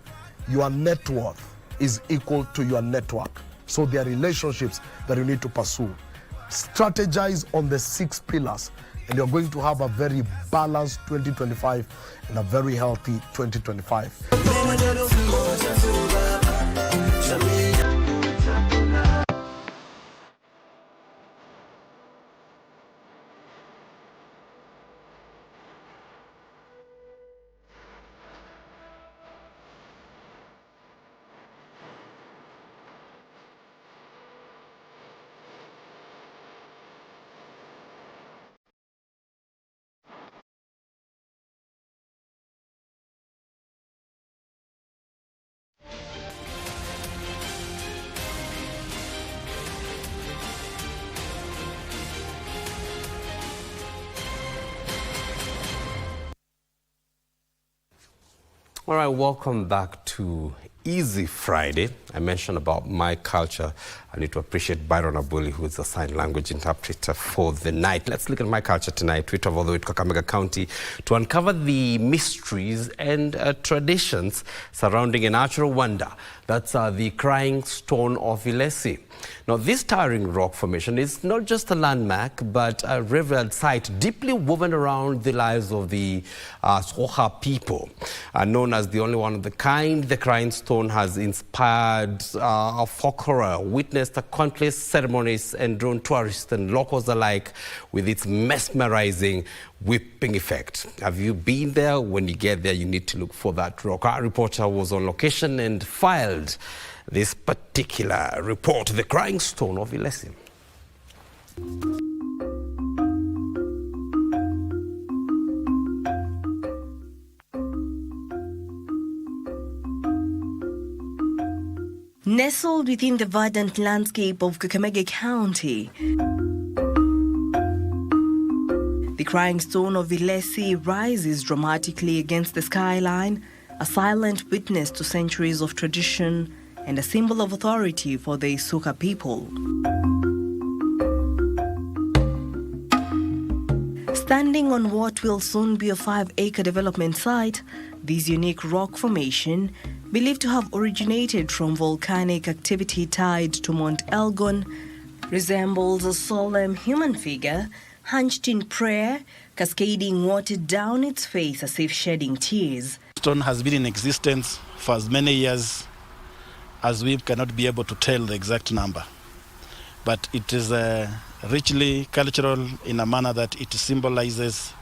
your net worth is equal to your network. So there are relationships that you need to pursue. Strategize on the 6 pillars, and you're going to have a very balanced 2025 and a very healthy 2025. All right, welcome back to Easy Friday. I mentioned about my culture. I need to appreciate Byron Abuli, who is a sign language interpreter for the night. Let's look at my culture tonight. We travel all the way to Kakamega County to uncover the mysteries and traditions surrounding a natural wonder. That's the Crying Stone of Ilesi. Now, this towering rock formation is not just a landmark, but a revered site deeply woven around the lives of the Soha people. Known as the only one of the kind, the Crying Stone has inspired folk horror, witnessed countless ceremonies, and drawn tourists and locals alike with its mesmerizing whipping effect. Have you been there? When you get there, you need to look for that rock. Our reporter was on location and filed this particular report, The Crying Stone of Ilesi. Nestled within the verdant landscape of Kakamega County, the Crying Stone of Ilesi rises dramatically against the skyline, a silent witness to centuries of tradition and a symbol of authority for the Isuka people. Standing on what will soon be a 5-acre development site, this unique rock formation believed to have originated from volcanic activity tied to Mount Elgon, resembles a solemn human figure hunched in prayer, cascading water down its face as if shedding tears. Stone has been in existence for as many years as we cannot be able to tell the exact number. But it is richly cultural in a manner that it symbolizes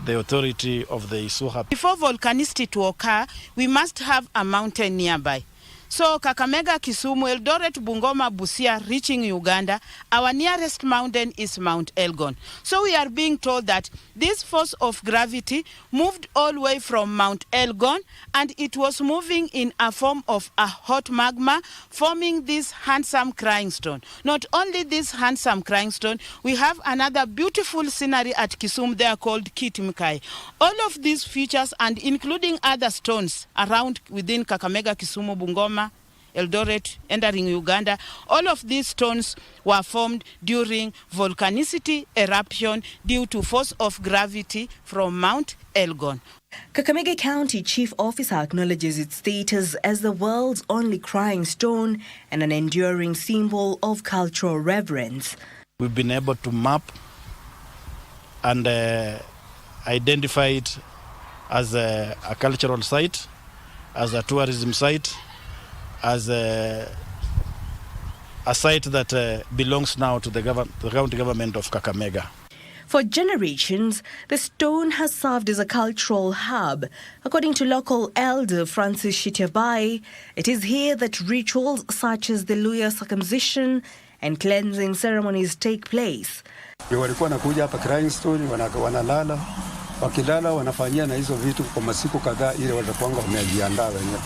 the authority of the Isuha. Before volcanicity to occur, we must have a mountain nearby. So Kakamega, Kisumu, Eldoret, Bungoma, Busia, reaching Uganda, our nearest mountain is Mount Elgon. So we are being told that this force of gravity moved all the way from Mount Elgon, and it was moving in a form of a hot magma, forming this handsome crying stone. Not only this handsome crying stone, we have another beautiful scenery at Kisumu there called Kitimkai. All of these features, and including other stones around within Kakamega, Kisumu, Bungoma, Eldoret, entering Uganda, all of these stones were formed during volcanicity eruption due to force of gravity from Mount Elgon. Kakamega County Chief Officer acknowledges its status as the world's only crying stone and an enduring symbol of cultural reverence. We've been able to map and identify it as a cultural site, as a tourism site, as a site that belongs now to the county government of Kakamega. For generations, the stone has served as a cultural hub. According to local elder Francis Shitiabai, it is here that rituals such as the Luya circumcision and cleansing ceremonies take place. Walikuwa nakuja hapa crying stone, wanalala, wakilala wanafanyia na hizo vitu kwa masiku kadhaa ile watakuanga wamejiandaa wenyewe.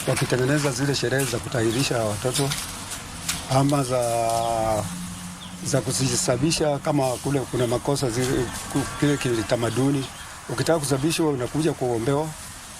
Wakitengeneza zile sherehe za kutahirisha watoto ama za kusababisha kama kule kuna makosa zile kile kitamaduni. Ukitaka kusababishwa unakuja kuombewa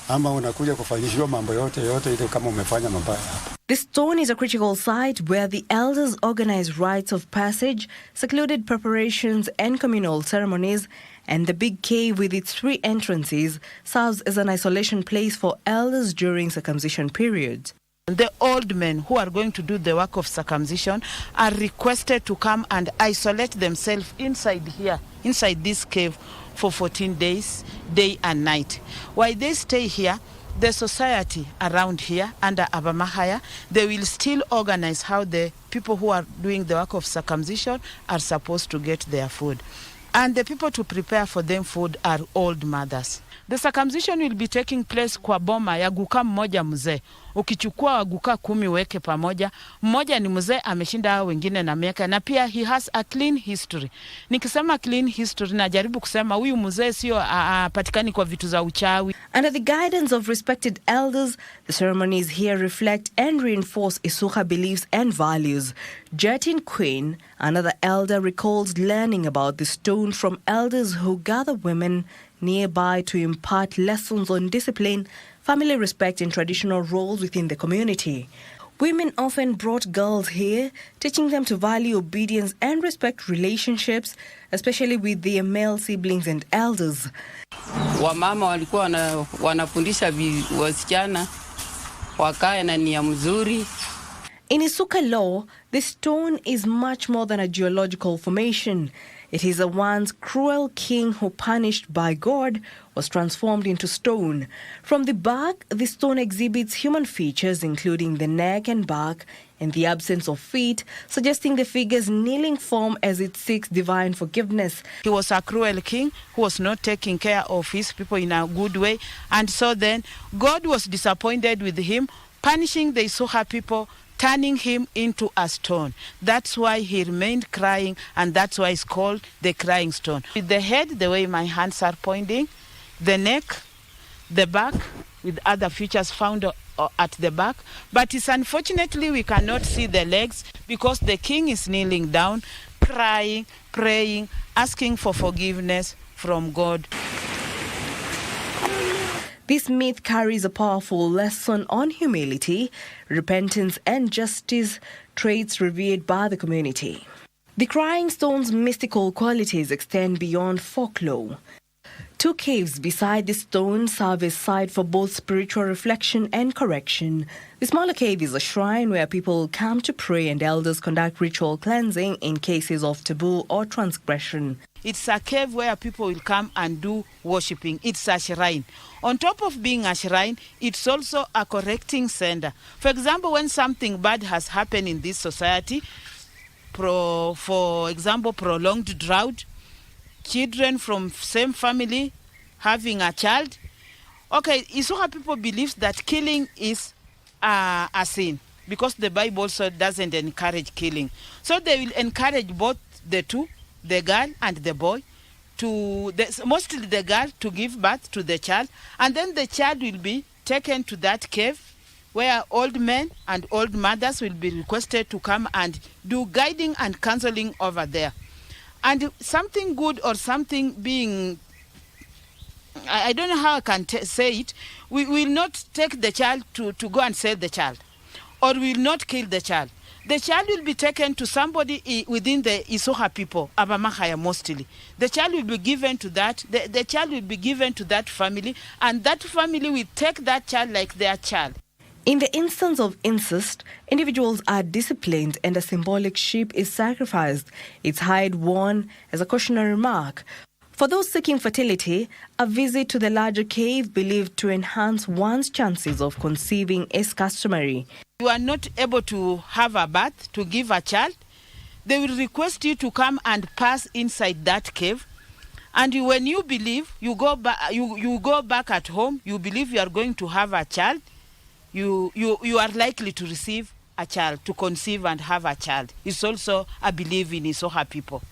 ama unakuja kufanyishwa mambo yote ile kama umefanya mabaya hapa. The stone is a critical site where the elders organize rites of passage, secluded preparations and communal ceremonies, and the big cave with its 3 entrances serves as an isolation place for elders during circumcision periods. The old men who are going to do the work of circumcision are requested to come and isolate themselves inside here, inside this cave for 14 days, day and night. While they stay here, the society around here under Abamahaya, they will still organize how the people who are doing the work of circumcision are supposed to get their food. And the people to prepare for them food are old mothers. The circumcision will be taking place kwa boma ya guka mmoja mzee. Ukichukua waguka 10 weke pamoja, mmoja ni mzee ameshinda hao wengine na miaka, na pia he has a clean history. Nikisema clean history najaribu kusema huyu mzee sio patikani kwa vitu za uchawi. Under the guidance of respected elders, the ceremonies here reflect and reinforce Isuha beliefs and values. Jetin Queen, another elder, recalls learning about the stone from elders who gather women nearby to impart lessons on discipline, family respect and traditional roles within the community. Women often brought girls here, teaching them to value obedience and respect relationships, especially with their male siblings and elders. Wamama walikuwa wanafundisha wasichana wakae na nia mzuri. In Isuka law, the stone is much more than a geological formation. It is a once cruel king who, punished by God, was transformed into stone. From the back, the stone exhibits human features, including the neck and back, and the absence of feet, suggesting the figure's kneeling form as it seeks divine forgiveness. He was a cruel king who was not taking care of his people in a good way, and so then God was disappointed with him, punishing the Isuha people, turning him into a stone. That's why he remained crying, and that's why it's called the crying stone. With the head, the way my hands are pointing, the neck, the back, with other features found at the back. But it's unfortunately we cannot see the legs because the king is kneeling down, crying, praying, asking for forgiveness from God. This myth carries a powerful lesson on humility, repentance and justice, traits revered by the community. The crying stone's mystical qualities extend beyond folklore. Two caves beside the stone serve as site for both spiritual reflection and correction. The smaller cave is a shrine where people come to pray and elders conduct ritual cleansing in cases of taboo or transgression. It's a cave where people will come and do worshipping. It's a shrine. On top of being a shrine, it's also a correcting center. For example, when something bad has happened in this society, for example, prolonged drought, children from same family having a child. Okay, Isoha people believe that killing is a sin because the Bible also doesn't encourage killing. So they will encourage both the two, the girl and the boy, mostly the girl to give birth to the child, and then the child will be taken to that cave where old men and old mothers will be requested to come and do guiding and counseling over there. And something good or something being, I don't know how I can say it, we will not take the child to go and sell the child, or we will not kill the child. The child will be taken to somebody within the Isoha people, Abamahaya mostly. The child will be given to that, the child will be given to that family, and that family will take that child like their child. In the instance of incest, individuals are disciplined and a symbolic sheep is sacrificed, its hide worn as a cautionary mark. For those seeking fertility, a visit to the larger cave believed to enhance one's chances of conceiving is customary. You are not able to have a birth, to give a child, they will request you to come and pass inside that cave. And when you believe, you go back at home, you believe you are going to have a child, you are likely to receive a child, to conceive and have a child. It's also a belief in Isoha people.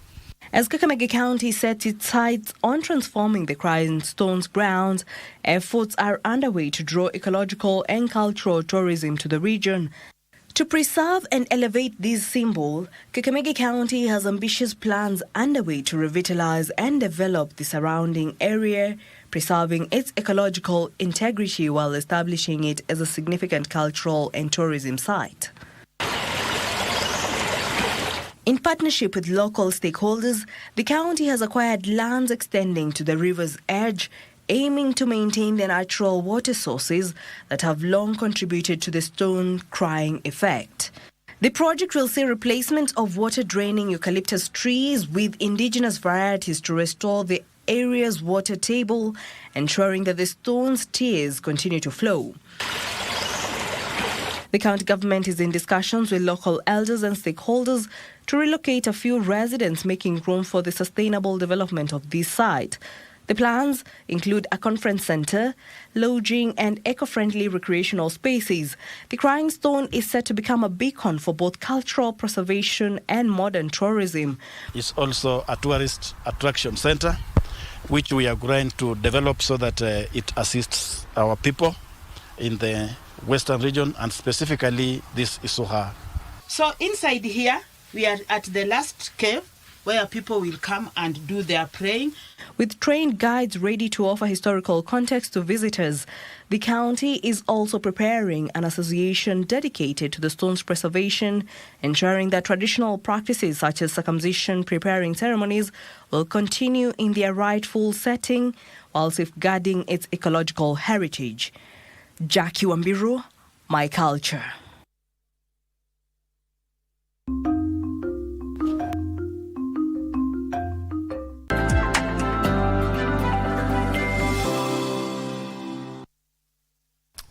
As Kakamega County sets its sights on transforming the Crying Stones grounds, efforts are underway to draw ecological and cultural tourism to the region. To preserve and elevate this symbol, Kakamega County has ambitious plans underway to revitalize and develop the surrounding area, preserving its ecological integrity while establishing it as a significant cultural and tourism site. In partnership with local stakeholders, the county has acquired lands extending to the river's edge, aiming to maintain the natural water sources that have long contributed to the stone crying effect. The project will see replacement of water-draining eucalyptus trees with indigenous varieties to restore the area's water table, ensuring that the stone's tears continue to flow. The county government is in discussions with local elders and stakeholders to relocate a few residents, making room for the sustainable development of this site. The plans include a conference centre, lodging and eco-friendly recreational spaces. The Crying Stone is set to become a beacon for both cultural preservation and modern tourism. It's also a tourist attraction centre, which we are going to develop so that it assists our people in the Western region and specifically this Isoha. So inside here, we are at the last cave where people will come and do their praying. With trained guides ready to offer historical context to visitors, the county is also preparing an association dedicated to the stone's preservation, ensuring that traditional practices such as circumcision preparing ceremonies will continue in their rightful setting while safeguarding its ecological heritage. Jackie Wambiru, My Culture.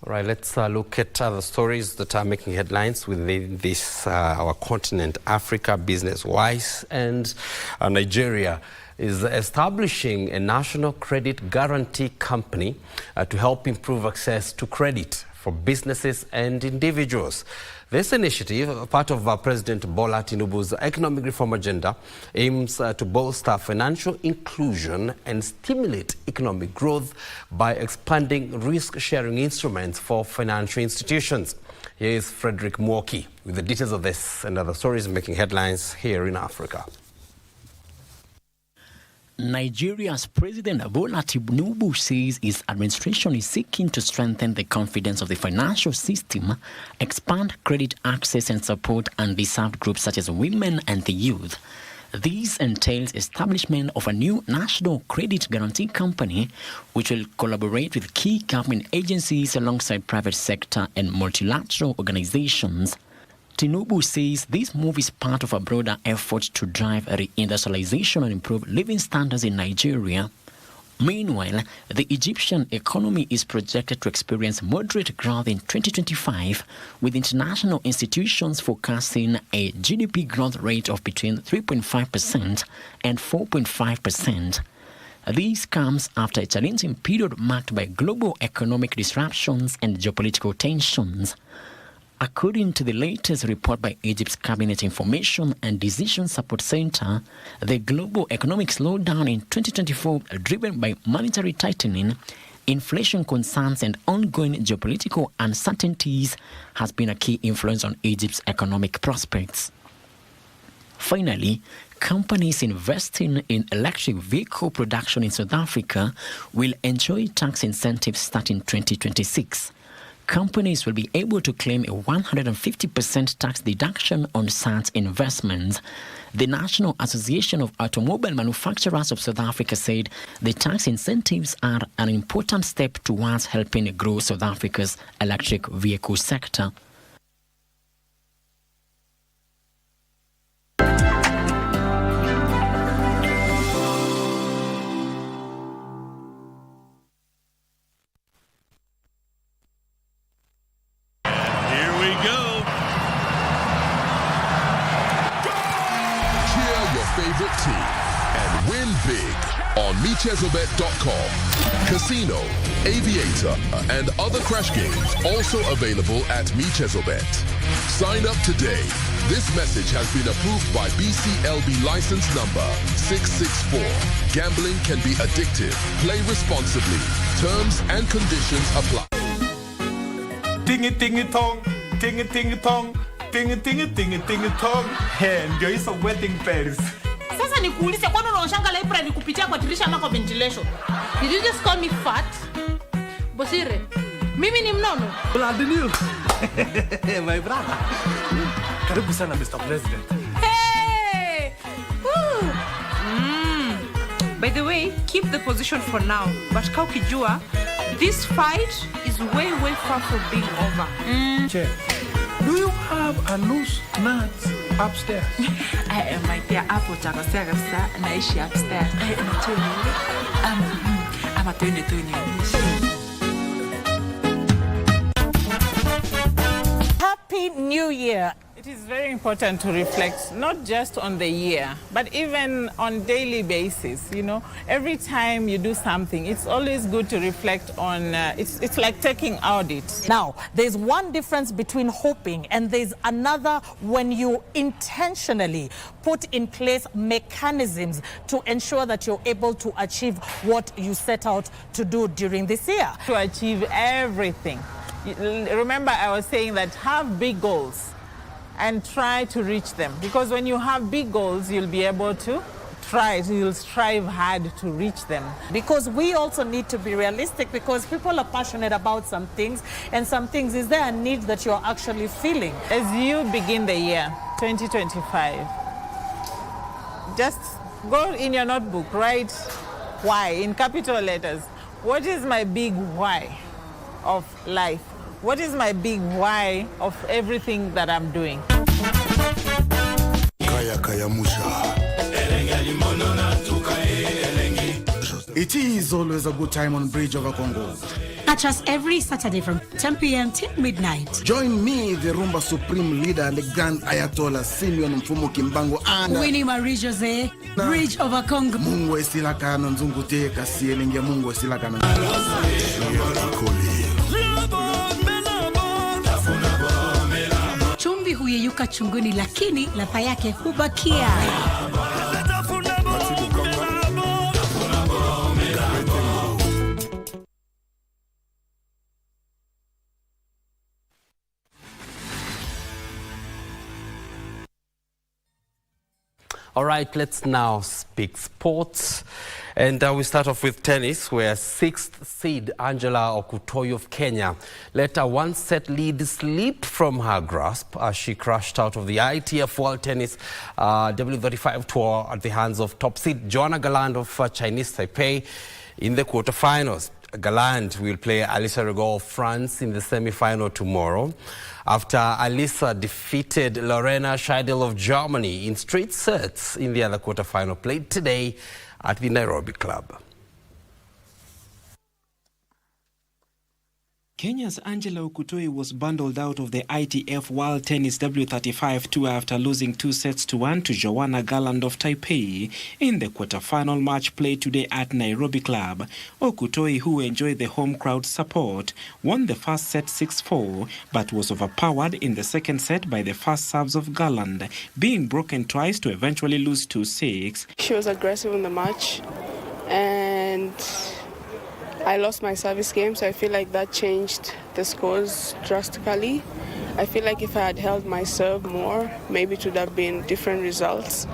All right, let's look at other stories that are making headlines within this, our continent, Africa, business-wise, and Nigeria is establishing a national credit guarantee company to help improve access to credit for businesses and individuals. This initiative, part of President Bola Tinubu's economic reform agenda, aims to bolster financial inclusion and stimulate economic growth by expanding risk-sharing instruments for financial institutions. Here is Frederick Mwoki with the details of this and other stories making headlines here in Africa. Nigeria's President Bola Tinubu says his administration is seeking to strengthen the confidence of the financial system, expand credit access and support undeserved groups such as women and the youth. This entails establishment of a new national credit guarantee company which will collaborate with key government agencies alongside private sector and multilateral organizations. Tinubu says this move is part of a broader effort to drive reindustrialization and improve living standards in Nigeria. Meanwhile, the Egyptian economy is projected to experience moderate growth in 2025, with international institutions forecasting a GDP growth rate of between 3.5% and 4.5%. This comes after a challenging period marked by global economic disruptions and geopolitical tensions. According to the latest report by Egypt's Cabinet Information and Decision Support Center, the global economic slowdown in 2024, driven by monetary tightening, inflation concerns and ongoing geopolitical uncertainties, has been a key influence on Egypt's economic prospects. Finally, companies investing in electric vehicle production in South Africa will enjoy tax incentives starting 2026. Companies will be able to claim a 150% tax deduction on such investments. The National Association of Automobile Manufacturers of South Africa said the tax incentives are an important step towards helping grow South Africa's electric vehicle sector. On MeChesobet.com. Casino, Aviator, and other crash games also available at MeChesobet. Sign up today. This message has been approved by BCLB license number 664. Gambling can be addictive. Play responsibly. Terms and conditions apply. Tingy tingy tong, tingy tingy tong, tingy tingy tingy tingy tong. And ndio hizo wedding bells. Sasa nikuulize kwani unaoshanga library kupitia kwa dirisha ama kwa ventilation? Did you just call me fat? Bosire, mimi ni mnono. Blood new. My brother. Karibu sana Mr. President. Hey! Woo! By the way, keep the position for now. But Kaukijua, this fight is way far from being over. Che, do you have a loose nut upstairs? My dear Apple Chakosagasa, Naishi upstairs. I'm a Tony. Happy New Year. It is very important to reflect not just on the year, but even on daily basis. You know, every time you do something, it's always good to reflect on, it's like taking audit. Now, there's one difference between hoping and there's another when you intentionally put in place mechanisms to ensure that you're able to achieve what you set out to do during this year. To achieve everything. Remember, I was saying that have big goals and try to reach them. Because when you have big goals, you'll be able to you'll strive hard to reach them. Because we also need to be realistic, because people are passionate about some things, and some things, is there a need that you're actually feeling? As you begin the year 2025, just go in your notebook, write why in capital letters. What is my big why of life? What is my big why of everything that I'm doing? It is always a good time on Bridge over Congo. Catch us every Saturday from 10 p.m. till midnight. Join me, the Rumba Supreme Leader and the Grand Ayatollah Simeon Mfumu Kimbango and Winnie Marie Jose, Bridge over Congo. Mungu esilaka na nzungu te kasielenge Mungu esilaka na Chumvi huyeyuka chunguni, lakini ladha yake hubakia. All right, let's now speak sports. And we start off with tennis, where 6th seed Angela Okutoyi of Kenya let a one-set lead slip from her grasp as she crashed out of the ITF World Tennis W35 Tour at the hands of top seed Joanna Galland of Chinese Taipei in the quarterfinals. Galland will play Alisa Rigaud of France in the semi-final tomorrow, after Alisa defeated Lorena Scheidel of Germany in straight sets in the other quarterfinal played today at the Nairobi club. Kenya's Angela Okutoyi was bundled out of the ITF World Tennis W35 Tour after losing 2-1 to Joanna Galland of Taipei in the quarterfinal match played today at Nairobi club. Okutoyi, who enjoyed the home crowd support, won the first set 6-4, but was overpowered in the second set by the fast serves of Galland, being broken twice to eventually lose 2-6. She was aggressive in the match, and I lost my service game, so I feel like that changed the scores drastically. I feel like if I had held my serve more, maybe it would have been different results.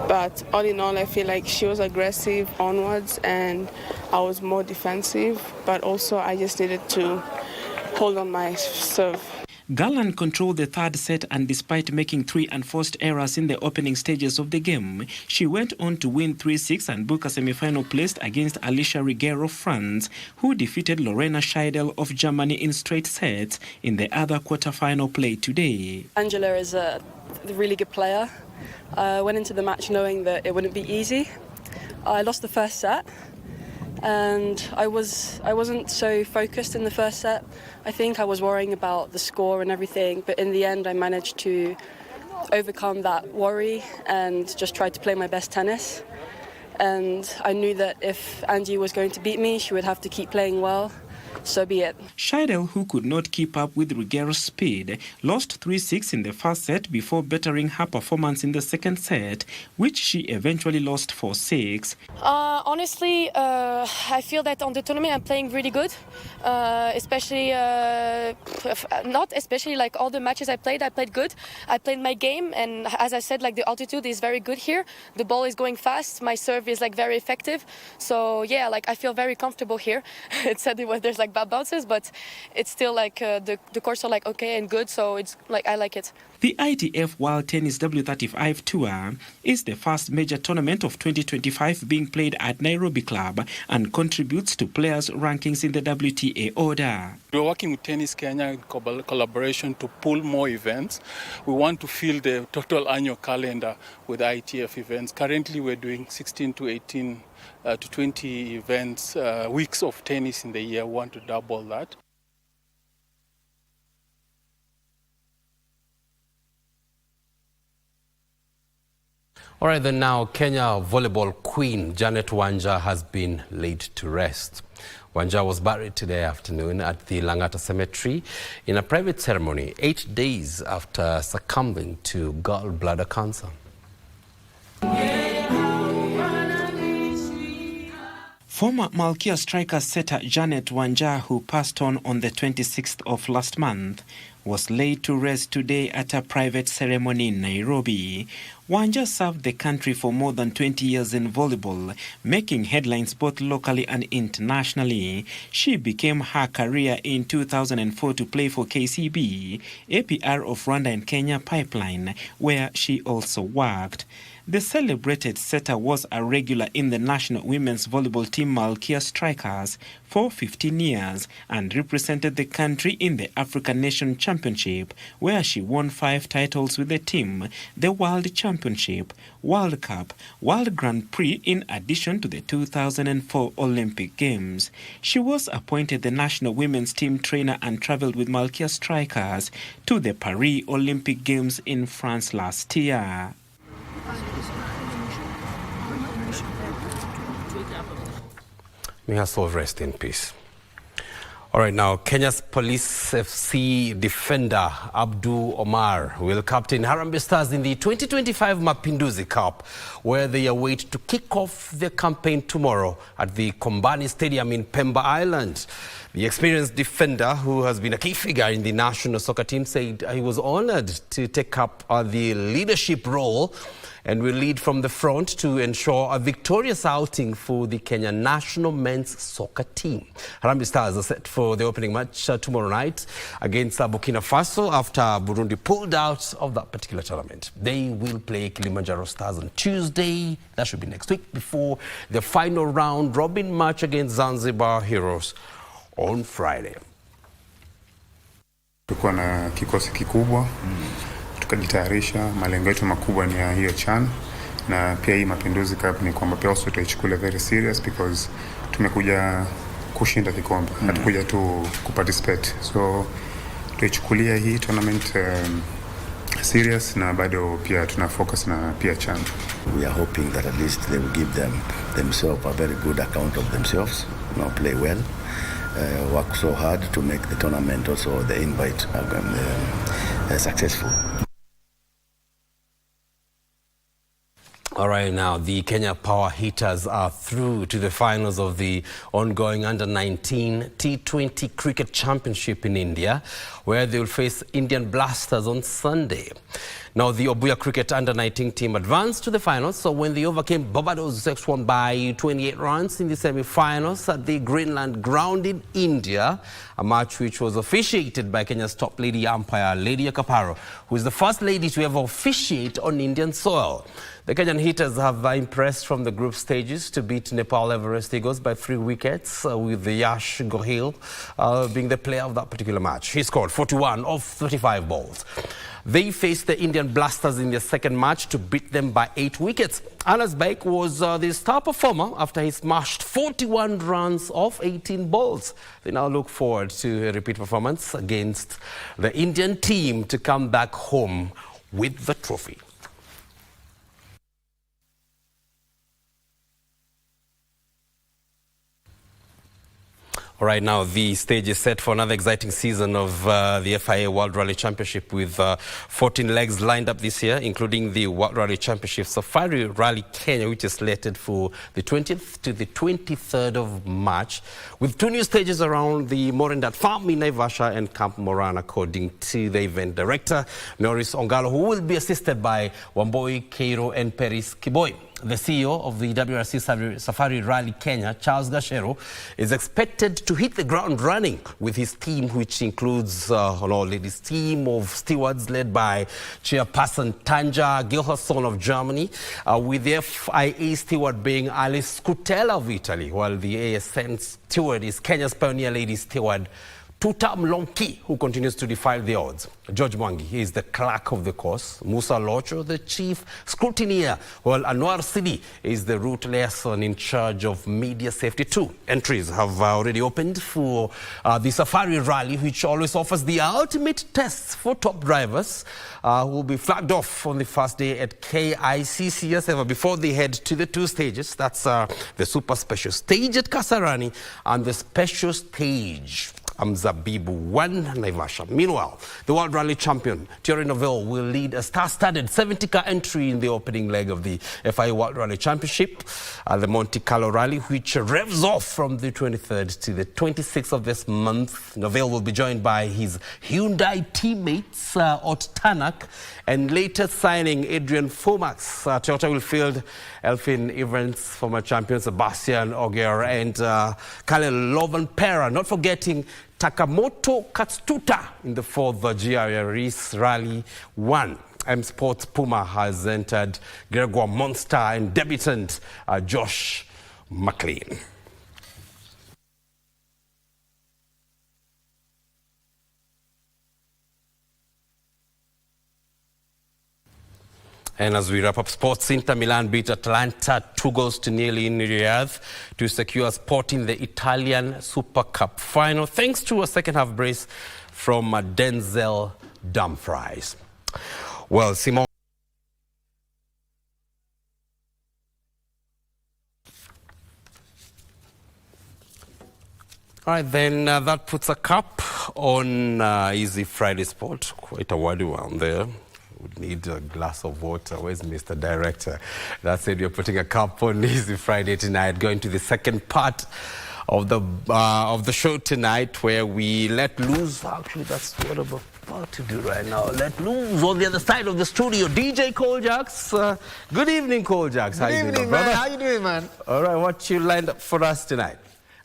But all in all, I feel like she was aggressive onwards and I was more defensive, but also I just needed to hold on my serve. Galland controlled the third set, and despite making 3 unforced errors in the opening stages of the game, she went on to win 3-6 and book a semi-final place against Alicia Rigaud of France, who defeated Lorena Scheidel of Germany in straight sets in the other quarter-final play today. Angela is a really good player. I went into the match knowing that it wouldn't be easy. I lost the first set, and I wasn't so focused in the first set. I think I was worrying about the score and everything, but in the end I managed to overcome that worry and just tried to play my best tennis. And I knew that if Angie was going to beat me, she would have to keep playing well. So be it. Scheidel, who could not keep up with Rigaud's speed, lost 3-6 in the first set before bettering her performance in the second set, which she eventually lost 4-6. Honestly, I feel that on the tournament I'm playing really good, especially, not especially like all the matches I played good. I played my game, and as I said, like the altitude is very good here. The ball is going fast, my serve is like very effective. So yeah, like I feel very comfortable here. It said there's like bad bounces, but it's still like the courts are like okay and good, so it's like I like it. The ITF World Tennis W35 Tour is the first major tournament of 2025 being played at Nairobi Club and contributes to players' rankings in the WTA order. We're working with Tennis Kenya in collaboration to pull more events. We want to fill the total annual calendar with ITF events. Currently, we're doing 16 to 18 to 20 events, weeks of tennis in the year. We want to double that. All right, then now, Kenya volleyball queen Janet Wanja has been laid to rest. Wanja was buried today afternoon at the Langata Cemetery in a private ceremony 8 days after succumbing to gallbladder cancer. Former Malkia striker setter Janet Wanja, who passed on the 26th of last month, was laid to rest today at a private ceremony in Nairobi. Wanja served the country for more than 20 years in volleyball, making headlines both locally and internationally. She began her career in 2004 to play for KCB, APR of Rwanda and Kenya Pipeline, where she also worked. The celebrated setter was a regular in the national women's volleyball team Malkia Strikers for 15 years and represented the country in the African Nation Championship, where she won 5 titles with the team, the World Championship, World Cup, World Grand Prix, in addition to the 2004 Olympic Games. She was appointed the national women's team trainer and traveled with Malkia Strikers to the Paris Olympic Games in France last year. May her soul rest in peace. All right, now, Kenya's Police FC defender Abdu Omar will captain Harambee Stars in the 2025 Mapinduzi Cup, where they await to kick off their campaign tomorrow at the Kombani Stadium in Pemba Island. The experienced defender, who has been a key figure in the national soccer team, said he was honored to take up the leadership role and will lead from the front to ensure a victorious outing for the Kenya national men's soccer team. Harambee Stars are set for the opening match tomorrow night against Burkina Faso after Burundi pulled out of that particular tournament. They will play Kilimanjaro Stars on Tuesday, that should be next week, before the final round robin match against Zanzibar Heroes on Friday. Tulikuwa na kikosi kikubwa, tukajitayarisha. Malengo yetu makubwa ni ya hiyo CHAN, na pia hii Mapinduzi Cup ni kwamba pia also tutaichukulia very serious because tumekuja kushinda kikombe, hatukuja tu kuparticipate. So tutaichukulia hii tournament serious, na bado pia tuna focus na pia CHAN. We are hoping that at least they will give themselves a very good account of themselves, play well. Work so hard to make the tournament, also the invite, successful. All right, now the Kenya Power Hitters are through to the finals of the ongoing Under-19 T20 Cricket Championship in India, where they will face Indian Blasters on Sunday. Now, the Obuya Cricket Under-19 team advanced to the finals, so when they overcame Barbados X1 by 28 runs in the semi-finals at the Greenland ground in India, a match which was officiated by Kenya's top lady umpire, Lady Kaparo, who is the first lady to ever officiate on Indian soil. The Kenyan Hitters have impressed from the group stages to beat Nepal Everest Eagles by 3 wickets, with Yash Gohil being the player of that particular match. He scored 41 of 35 balls. They faced the Indian Blasters in their second match to beat them by 8 wickets. Anas Baik was the star performer after he smashed 41 runs off 18 balls. They now look forward to a repeat performance against the Indian team to come back home with the trophy. All right, now the stage is set for another exciting season of the FIA World Rally Championship with 14 legs lined up this year, including the World Rally Championship Safari Rally Kenya, which is slated for the 20th to the 23rd of March, with 2 new stages around the Morendat Farm in Naivasha and Camp Moran, according to the event director, Norris Ongalo, who will be assisted by Wamboi, Keiro and Peris Kiboi. The CEO of the WRC Safari Rally Kenya, Charles Gashero, is expected to hit the ground running with his team, which includes an all-ladies team of stewards led by chairperson Tanja Gilherson of Germany, with the FIA steward being Alice Scutella of Italy, while the ASN steward is Kenya's pioneer lady steward Tuta Mlonki, who continues to defy the odds. George Mwangi is the clerk of the course. Musa Locho, the chief scrutineer, while Anwar Sidi is the route liaison in charge of media safety too. Entries have already opened for the Safari Rally, which always offers the ultimate tests for top drivers who will be flagged off on the first day at KICC as ever before they head to the 2 stages. That's the super special stage at Kasarani and the special stage Mzabibu 1, Naivasha. Meanwhile, the World Rally champion, Thierry Neuville, will lead a star-studded 70-car entry in the opening leg of the FIA World Rally Championship, the Monte Carlo Rally, which revs off from the 23rd to the 26th of this month. Neuville will be joined by his Hyundai teammates, Ott Tanak, and later signing Adrian Fomax. Toyota will field Elfyn Evans, former champion Sebastian Ogier, and Kalle Lovenpera, not forgetting Takamoto Katsuta in the 4th GIA Race Rally 1. M Sports Puma has entered Gregoire Monster and debutant Josh McLean. And as we wrap up sports, Inter Milan beat Atalanta 2-0 in Riyadh to secure a spot in the Italian Super Cup final, thanks to a second-half brace from Denzel Dumfries. Well, Simon. All right, then that puts a cap on Easy Friday Sport. Quite a wordy one there. Would need a glass of water. Where's Mr. Director? That's it. We're putting a cap on Easy Friday tonight. Going to the second part of the show tonight, where we let loose. Actually, that's what about about to do right now. Let loose on the other side of the studio, DJ Koljax. Good evening, Koljax. Good evening, man. How you doing, man? All right, what you lined up for us tonight?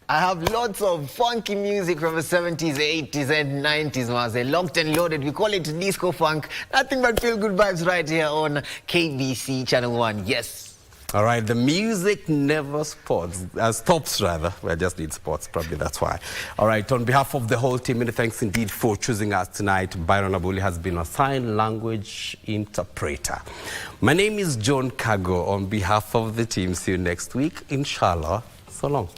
I have lots of funky music from the 70s, 80s, and 90s, man. They're locked and loaded. We call it disco funk. Nothing but feel good vibes right here on KBC Channel 1. Yes. All right, the music never stops rather. We just need sports, probably that's why. All right, on behalf of the whole team, many thanks indeed for choosing us tonight. Byron Abuli has been a sign language interpreter. My name is John Kago. On behalf of the team, see you next week, inshallah. So long.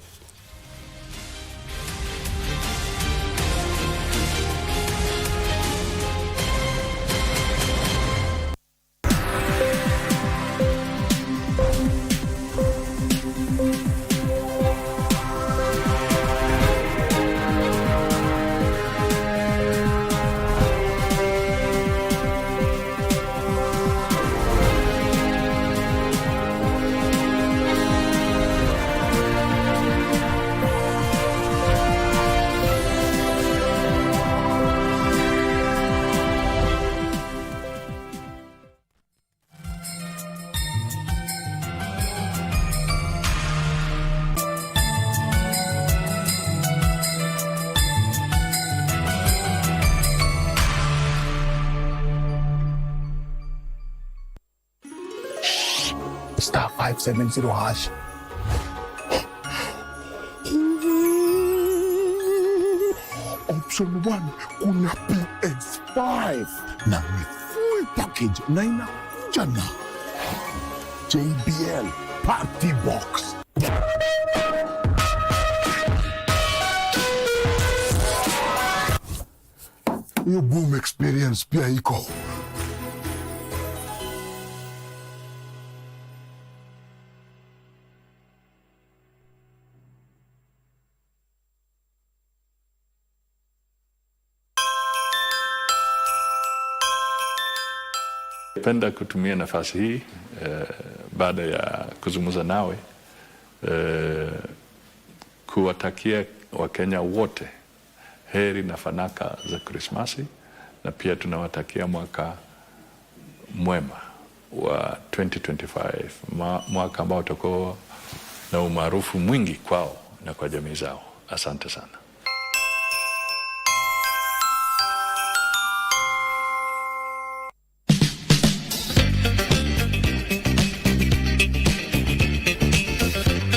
Star 570 hash. Option 1 kuna PS5 na ni full package na inakuja na JBL Party Box. Hiyo boom experience pia iko. Napenda kutumia nafasi hii baada ya kuzungumza nawe kuwatakia Wakenya wote heri na fanaka za Krismasi, na pia tunawatakia mwaka mwema wa 2025, mwaka ambao utakuwa na umaarufu mwingi kwao na kwa jamii zao. Asante sana.